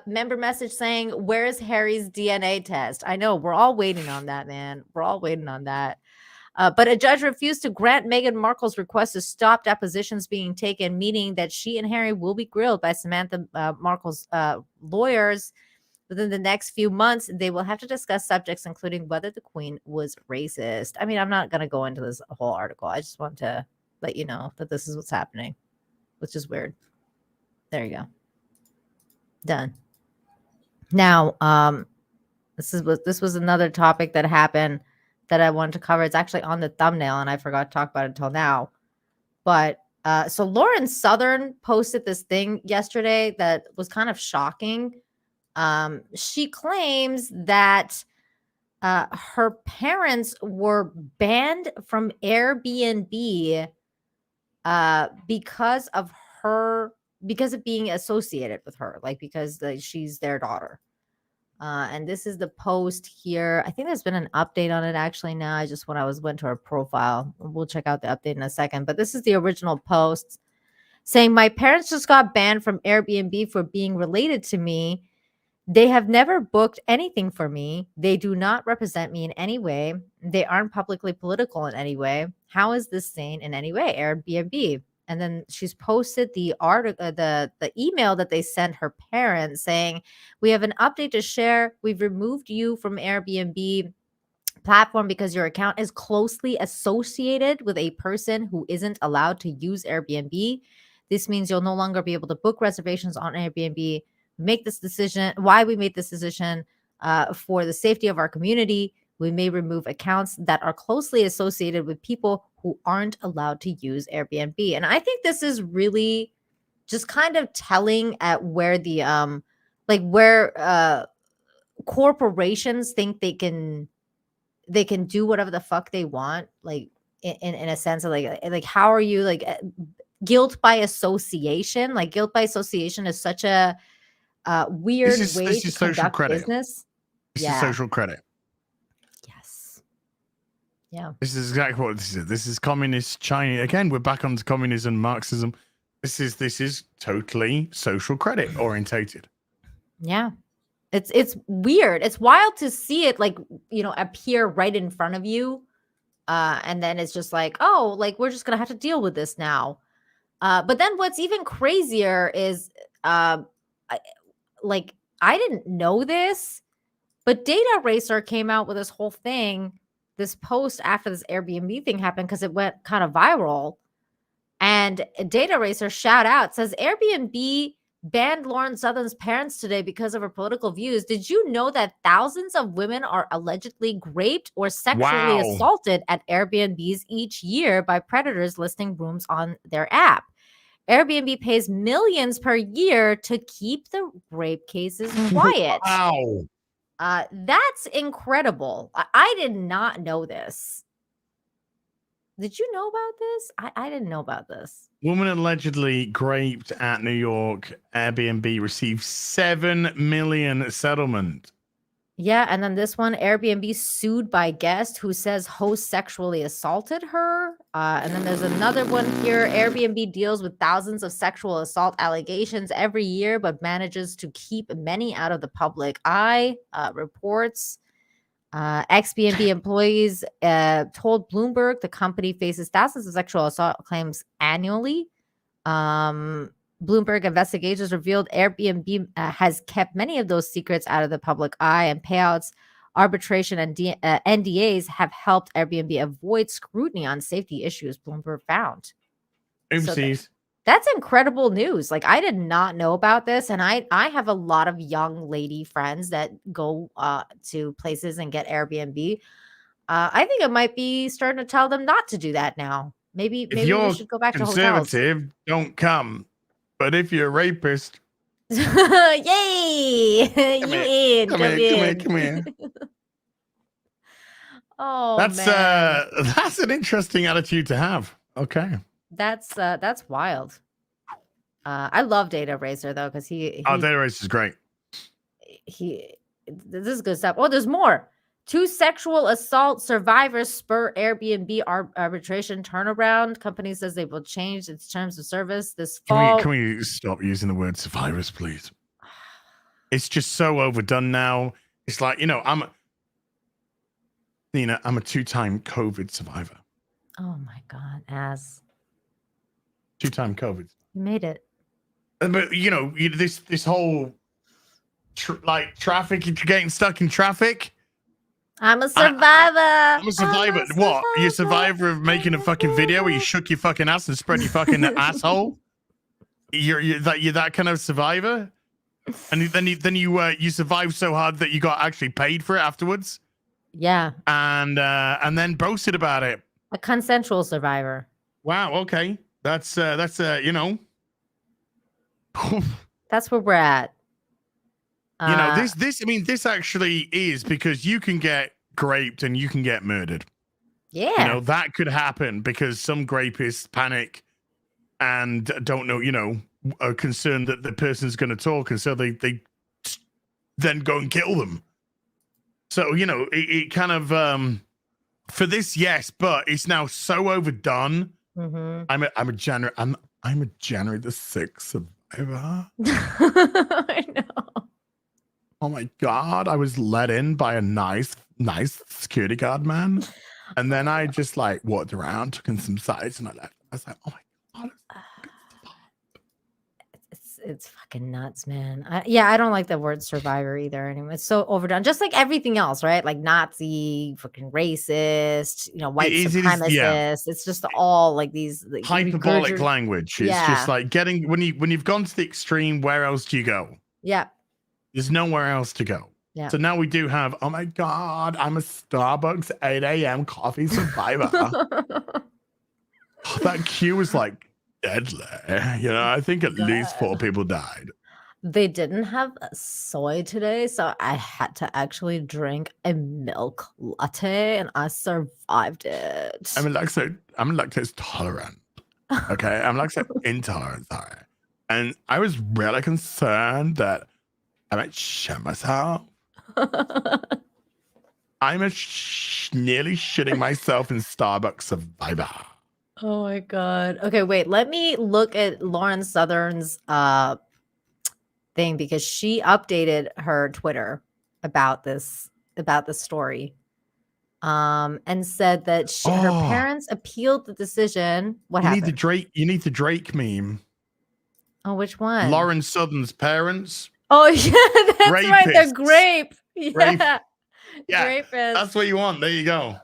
member message saying, where's Harry's DNA test? I know, we're all waiting on that, man. We're all waiting on that. But a judge refused to grant Meghan Markle's request to stop depositions being taken, meaning that she and Harry will be grilled by Samantha Markle's lawyers within the next few months. They will have to discuss subjects including whether the Queen was racist. I mean, I'm not going to go into this whole article. I just want to let you know that this is what's happening, which is weird. There you go. Done. Now, this was another topic that happened that I wanted to cover. It's actually on the thumbnail and I forgot to talk about it until now. But so Lauren Southern posted this thing yesterday that was kind of shocking. She claims that her parents were banned from Airbnb because of being associated with her, like because she's their daughter. And this is the post here. I think there's been an update on it actually now. I just went to her profile. We'll check out the update in a second. But this is the original post saying, my parents just got banned from Airbnb for being related to me. They have never booked anything for me. They do not represent me in any way. They aren't publicly political in any way. How is this sane in any way? Airbnb. And then she's posted the article, the email that they sent her parents saying, we have an update to share. We've removed you from Airbnb platform because your account is closely associated with a person who isn't allowed to use Airbnb. This means you'll no longer be able to book reservations on Airbnb. Make this decision. Why we made this decision for the safety of our community. We may remove accounts that are closely associated with people who aren't allowed to use Airbnb. And I think this is really just kind of telling at where the corporations think they can they can do whatever the fuck they want, like in a sense of like how are you like guilt by association? Like guilt by association is such a weird way to conduct business. This is social credit. Yes. Yeah. This is exactly what this is. This is communist China. Again, we're back on communism, Marxism. This is totally social credit orientated. Yeah. It's weird. It's wild to see it like, you know, appear right in front of you. And then it's just like, oh, like we're just gonna have to deal with this now. But then what's even crazier is I didn't know this, but Data Racer came out with this whole thing, this post after this Airbnb thing happened because it went kind of viral. And Data Racer, shout out, says Airbnb banned Lauren Southern's parents today because of her political views. Did you know that thousands of women are allegedly raped or sexually assaulted at Airbnbs each year by predators listing rooms on their app? Airbnb pays millions per year to keep the rape cases quiet. Wow. That's incredible. I did not know this. Did you know about this? I didn't know about this. Woman allegedly raped at New York. Airbnb received $7 million settlement. Yeah, and then this one, Airbnb sued by guest who says host sexually assaulted her. And then there's another one here. Airbnb deals with thousands of sexual assault allegations every year, but manages to keep many out of the public eye. Reports. Ex-BNB employees told Bloomberg the company faces thousands of sexual assault claims annually. Bloomberg investigations revealed Airbnb has kept many of those secrets out of the public eye, and payouts, arbitration, and NDAs have helped Airbnb avoid scrutiny on safety issues, Bloomberg found. Oopsies. So that's incredible news. Like, I did not know about this, and I have a lot of young lady friends that go to places and get Airbnb. I think it might be starting to tell them not to do that now. Maybe we should go back to hotels. Conservative, don't come. But if you're a rapist, yay! Come in. Oh, man. That's an interesting attitude to have. Okay. That's wild. I love Data Racer though, because Data Racer is great. This is good stuff. Oh, there's more. 2 sexual assault survivors spur Airbnb arbitration turnaround. Company says they will change its terms of service this fall. Can we stop using the word survivors, please? It's just so overdone now. It's like, I'm a 2-time COVID survivor. Oh my God, ass. 2-time COVID. You made it. But this whole traffic, getting stuck in traffic. I'm a survivor. I'm a survivor. What? You're a survivor of making a fucking video where you shook your fucking ass and spread your fucking asshole? You're that kind of survivor? And then you survived so hard that you got actually paid for it afterwards? Yeah. And then boasted about it. A consensual survivor. Wow, okay. That's That's where we're at. This actually is because you can get raped and you can get murdered. Yeah. That could happen because some rapists panic and don't know, are concerned that the person's going to talk. And so they then go and kill them. So, it kind of, for this, yes, but it's now so overdone. Mm-hmm. I'm a January the 6th survivor. I know. Oh my God, I was let in by a nice security guard man. And then I just walked around, took in some sights, and I left. I was like, oh my God. It's fucking nuts, man. I don't like the word survivor either. Anyway, it's so overdone. Just like everything else, right? Like Nazi, fucking racist, white supremacist. It's just all like these hyperbolic language. It's just like getting when you've gone to the extreme, where else do you go? Yeah. There's nowhere else to go. Yeah. So now we do have, oh my God, I'm a Starbucks 8 a.m. coffee survivor. That queue was deadly. I think at least 4 people died. They didn't have soy today, so I had to actually drink a milk latte, and I survived it. I'm lactose tolerant. Okay, I'm lactose intolerant. Sorry, and I was really concerned that I might shit myself. I'm nearly shitting myself in Starbucks Survivor. Oh my god. Okay, wait. Let me look at Lauren Southern's thing because she updated her Twitter about this story. And said that her parents appealed the decision. What happened? You need the Drake meme. Oh, which one? Lauren Southern's parents. Oh yeah, that's Rapists. right. The grape. Yeah. Yeah. Grapist. That's what you want. There you go.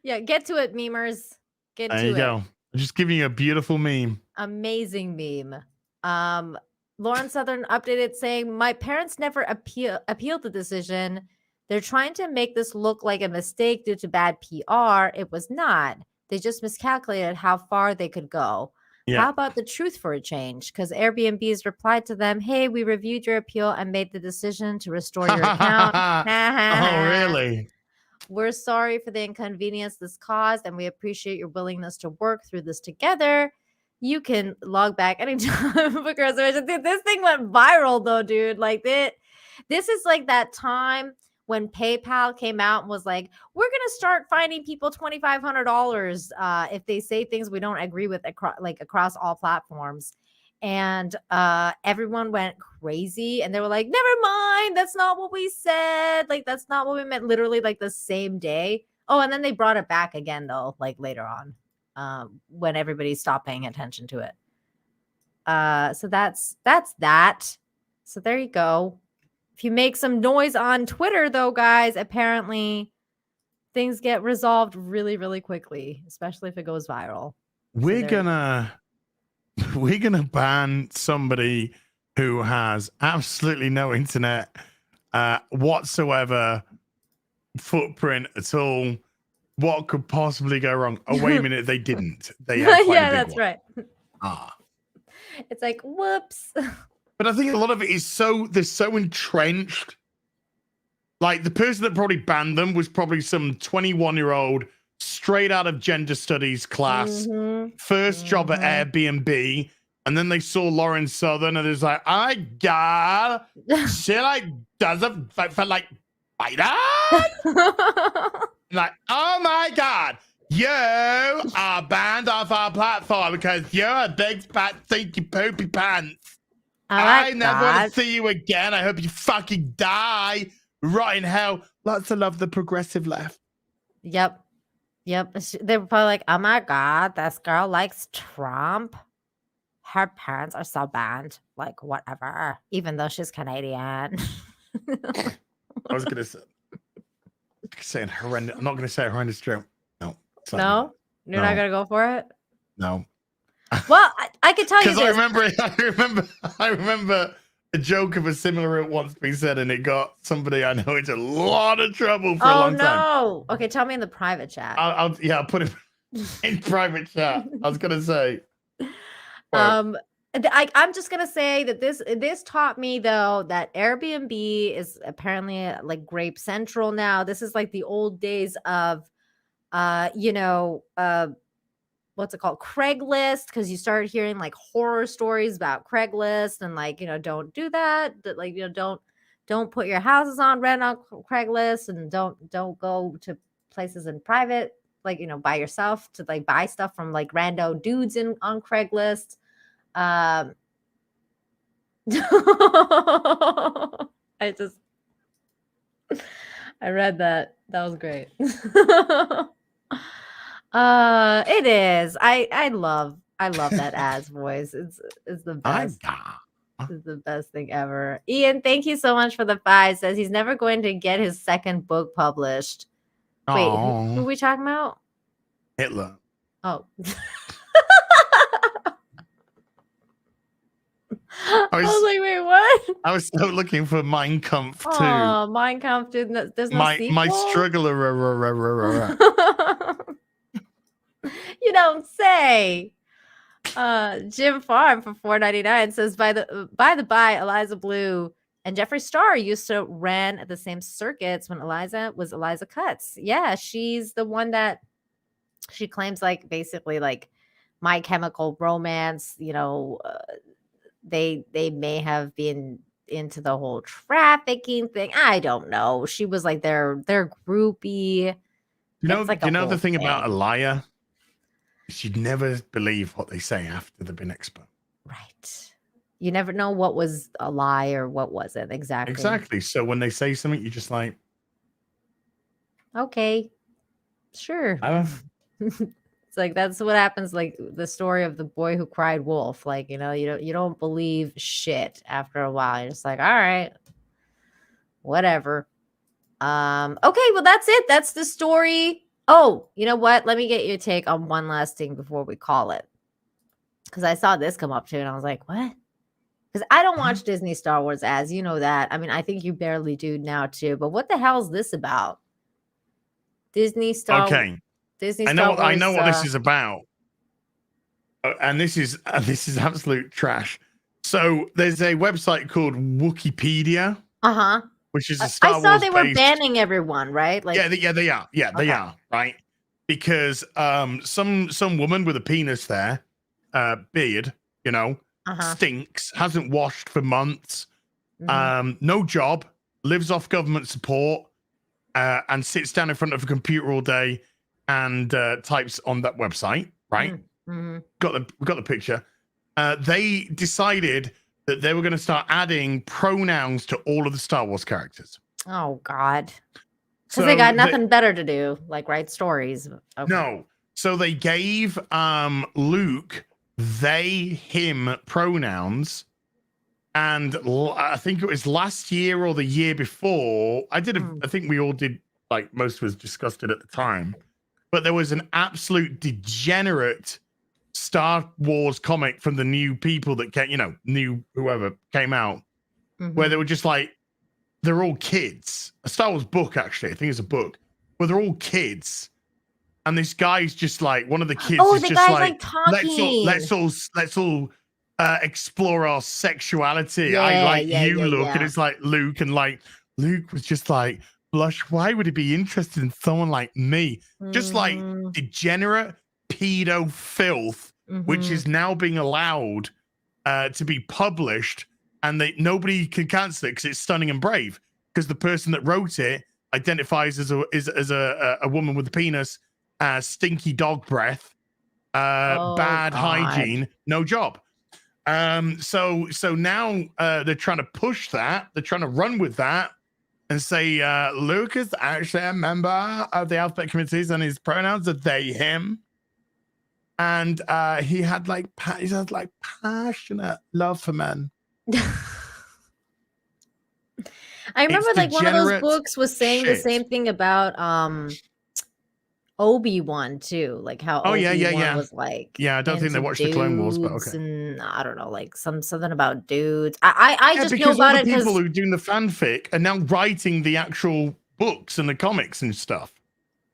Yeah, get to it, memers. Get to it. There you go. I'm just giving you a beautiful meme. Amazing meme. Lauren Southern updated saying, "My parents never appealed the decision. They're trying to make this look like a mistake due to bad PR. It was not. They just miscalculated how far they could go. Yeah. How about the truth for a change? Because Airbnb's replied to them, hey, we reviewed your appeal and made the decision to restore your account. Oh, really? We're sorry for the inconvenience this caused, and we appreciate your willingness to work through this together. You can log back anytime for reservation." Dude, this thing went viral, though, dude. Like, this is like that time when PayPal came out and was like, we're going to start fining people $2,500 if they say things we don't agree with across all platforms. And everyone went crazy and they were like, never mind. That's not what we said. Like, that's not what we meant. Literally like the same day. Oh, and then they brought it back again, though, like later on when everybody stopped paying attention to it. So that's that. So there you go. If you make some noise on Twitter, though, guys, apparently things get resolved really, really quickly, especially if it goes viral. We're gonna ban somebody who has absolutely no internet whatsoever footprint at all. What could possibly go wrong? Oh, wait a minute, they didn't. They had yeah, that's right. It's like, whoops. But I think a lot of it is they're so entrenched. Like, the person that probably banned them was probably some 21-year-old straight out of gender studies class, first job at Airbnb, and then they saw Lauren Southern and it's like, I got she like doesn't feel like spider. Like, oh my god, you are banned off our platform because you're a big fat stinky poopy pants. I never want to see you again. I hope you fucking die. Right in hell. Lots of love, the progressive left. Yep. They were probably like, oh my god, this girl likes Trump. Her parents are so banned. Like, whatever. Even though she's Canadian. I was going to say horrendous. I'm not going to say a horrendous joke. No. No? You're not going to go for it? No. Well, I could tell you Because this. I remember a joke of a similar ilk once being said, and it got somebody I know into a lot of trouble for a long time. Oh, no. Okay, tell me in the private chat. I'll put it in private chat. I was going to say. I'm just gonna say that this taught me, though, that Airbnb is apparently like Grape Central now. This is like the old days of what's it called, Craigslist, because you started hearing like horror stories about Craigslist and like, don't do that, like, don't put your houses on rent on Craigslist, and don't go to places in private, like, by yourself, to like buy stuff from like rando dudes on Craigslist. I read that was great. It is. I love that Az voice. It's the best. It's the best thing ever. Ian, thank you so much for the 5. Says he's never going to get his second book published. Wait, who are we talking about? Hitler. Oh. I was like, wait, what? I was still looking for Mein Kampf too. Oh, Mein Kampf, dude. There's no sequel? My struggler. You don't say. Jim Farm for $4.99 says, by the by, Eliza Bleu and Jeffree Star used to ran at the same circuits when Eliza was Eliza Cuts. Yeah, she's the one that she claims like basically like My Chemical Romance, they may have been into the whole trafficking thing. I don't know. She was like their groupie. The thing about a liar? You'd never believe what they say after they've been exposed. Right. You never know what was a lie or what wasn't. Exactly. Exactly. So when they say something, you're just like, okay, sure. It's like that's what happens. Like the story of the boy who cried wolf. Like you don't believe shit after a while. You're just like, all right, whatever. Okay, well that's it. That's the story. Oh, you know what? Let me get your take on one last thing before we call it. Because I saw this come up too, and I was like, what? Because I don't watch Disney Star Wars as you know that. I mean, I think you barely do now too. But what the hell is this about? Disney Star Wars. I know what this is about. And this is absolute trash. So there's a website called Wikipedia. Uh-huh. Which is a Star Wars. I saw they were banning everyone, right? Like they are. Yeah, they are, right? Because some woman with a penis there, beard, stinks, hasn't washed for months, no job, lives off government support, and sits down in front of a computer all day and types on that website, right? Mm-hmm. We got the picture. They decided that they were going to start adding pronouns to all of the Star Wars characters. Oh God. Because they got nothing better to do, like write stories. Okay. No. So they gave Luke they, him pronouns. And I think it was last year or the year before. I think we all did, like most of us discussed it at the time. But there was an absolute degenerate Star Wars comic from the new people that came, new whoever came out, where they were just like, they're all kids. A Star Wars book, actually. I think it's a book where they're all kids. And this guy's just like, one of the kids is just like talking. let's all explore our sexuality. I like you, Luke. And it's like Luke, and like Luke was just like, blush, why would he be interested in someone like me? Just like degenerate pedo filth, which is now being allowed to be published, and nobody can cancel it because it's stunning and brave, because the person that wrote it identifies as a woman with a penis, stinky dog breath, bad hygiene, no job. So now they're trying to push that, they're trying to run with that and say Luke is actually a member of the alphabet committees and his pronouns are they, him. And he had like passionate love for men. I remember like one of those books was saying the same thing about Obi-Wan too, like how Obi-Wan was like. Yeah, I don't think they watched the Clone Wars, but okay. And I don't know, like something about dudes. I just know about it because people who are doing the fanfic are now writing the actual books and the comics and stuff.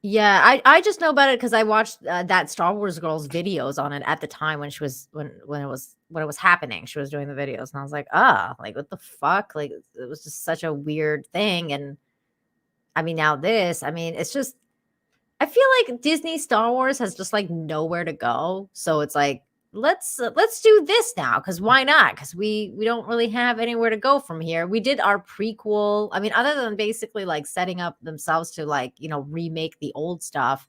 Yeah, I just know about it because I watched that Star Wars girl's videos on it at the time when she was when it was happening. She was doing the videos, and I was like, like what the fuck? Like it was just such a weird thing. And I mean, now it's just, I feel like Disney Star Wars has just like nowhere to go. So it's like, let's do this now, because why not? Because we don't really have anywhere to go from here. We did our prequel. I mean, other than basically like setting up themselves to like, remake the old stuff,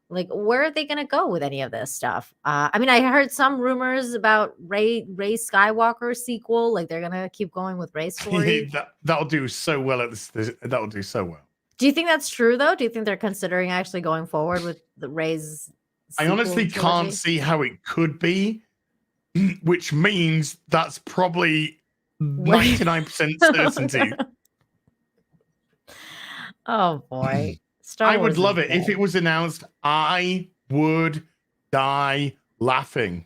like where are they going to go with any of this stuff? I mean, I heard some rumors about Rey Skywalker sequel, like they're going to keep going with Rey's story. That'll do so well at this. That'll do so well. Do you think that's true though? Do you think they're considering actually going forward with the Rey's? I honestly can't see how it could be, which means that's probably 99% certainty. Oh boy. I would love it if it was announced. I would die laughing.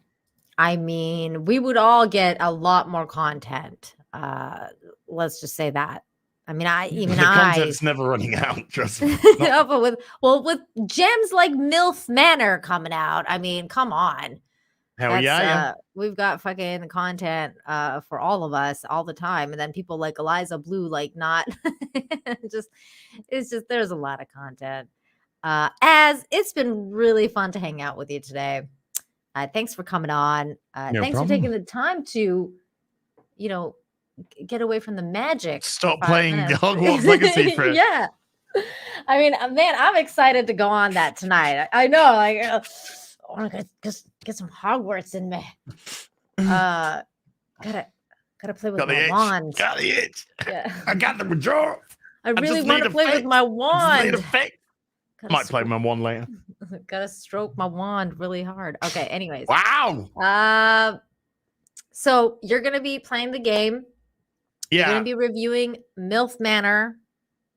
I mean, we would all get a lot more content. Let's just say that. I mean, the content's never running out. Trust me. No, but with gems like MILF Manor coming out, I mean, come on. Hell yeah. We've got fucking content for all of us all the time. And then people like Eliza Bleu, like not it's just there's a lot of content. As it's been really fun to hang out with you today. Thanks for coming on. No thanks problem. for taking the time to, get away from the magic. Stop playing Hogwarts Legacy for Yeah. I mean, man, I'm excited to go on that tonight. I know, like, I want to get some Hogwarts in me. Gotta play with my wand. Got the itch. Yeah. I got the drawer. I really want to play with my wand. Might play my wand later. Gotta stroke my wand really hard. Okay, anyways. Wow. So you're gonna be playing the game. Yeah. You're gonna be reviewing MILF Manor.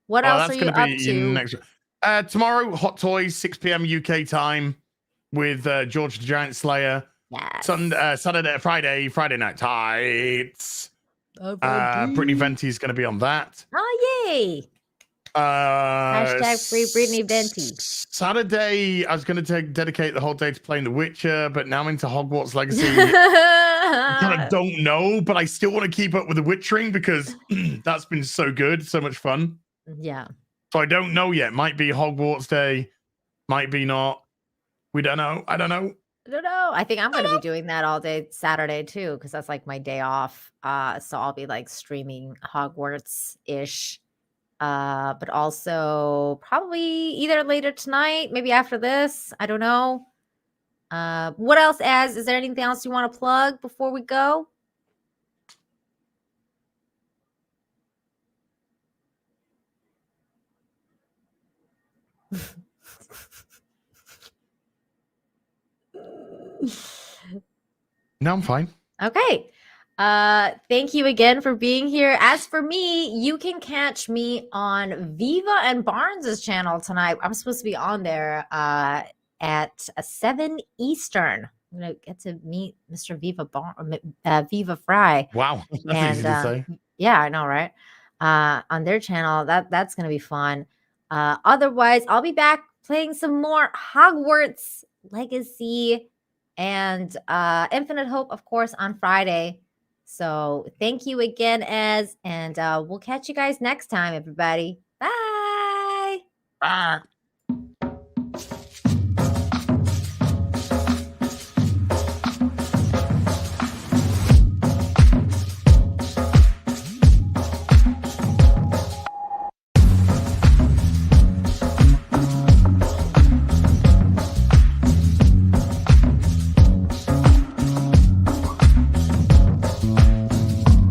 What else are you up to? Next. Tomorrow, Hot Toys, 6 p.m. UK time with George the Giant Slayer. Yes. Friday Night Tights. Brittany Venti is going to be on that. Oh, yay. Hashtag free Brittany Venti. Saturday, I was going to dedicate the whole day to playing The Witcher, but now I'm into Hogwarts Legacy. I kind of don't know, but I still want to keep up with The Witchering because that's been so good, so much fun. Yeah. So I don't know yet. Might be Hogwarts Day, might be not. We don't know. I don't know. I think I'm going to be doing that all day Saturday too, because that's like my day off. So I'll be like streaming Hogwarts-ish. But also probably either later tonight, maybe after this. I don't know. What else, is there anything else you want to plug before we go? No, I'm fine. Okay. Thank you again for being here. As for me, you can catch me on Viva and Barnes's channel tonight. I'm supposed to be on there at 7 Eastern. I'm gonna get to meet Mr. Viva Fry. Wow, that's easy to say. Yeah, I know, right? On their channel, that's gonna be fun. Otherwise, I'll be back playing some more Hogwarts Legacy and Infinite Hope, of course, on Friday. So thank you again, and we'll catch you guys next time, everybody. Bye. Bye.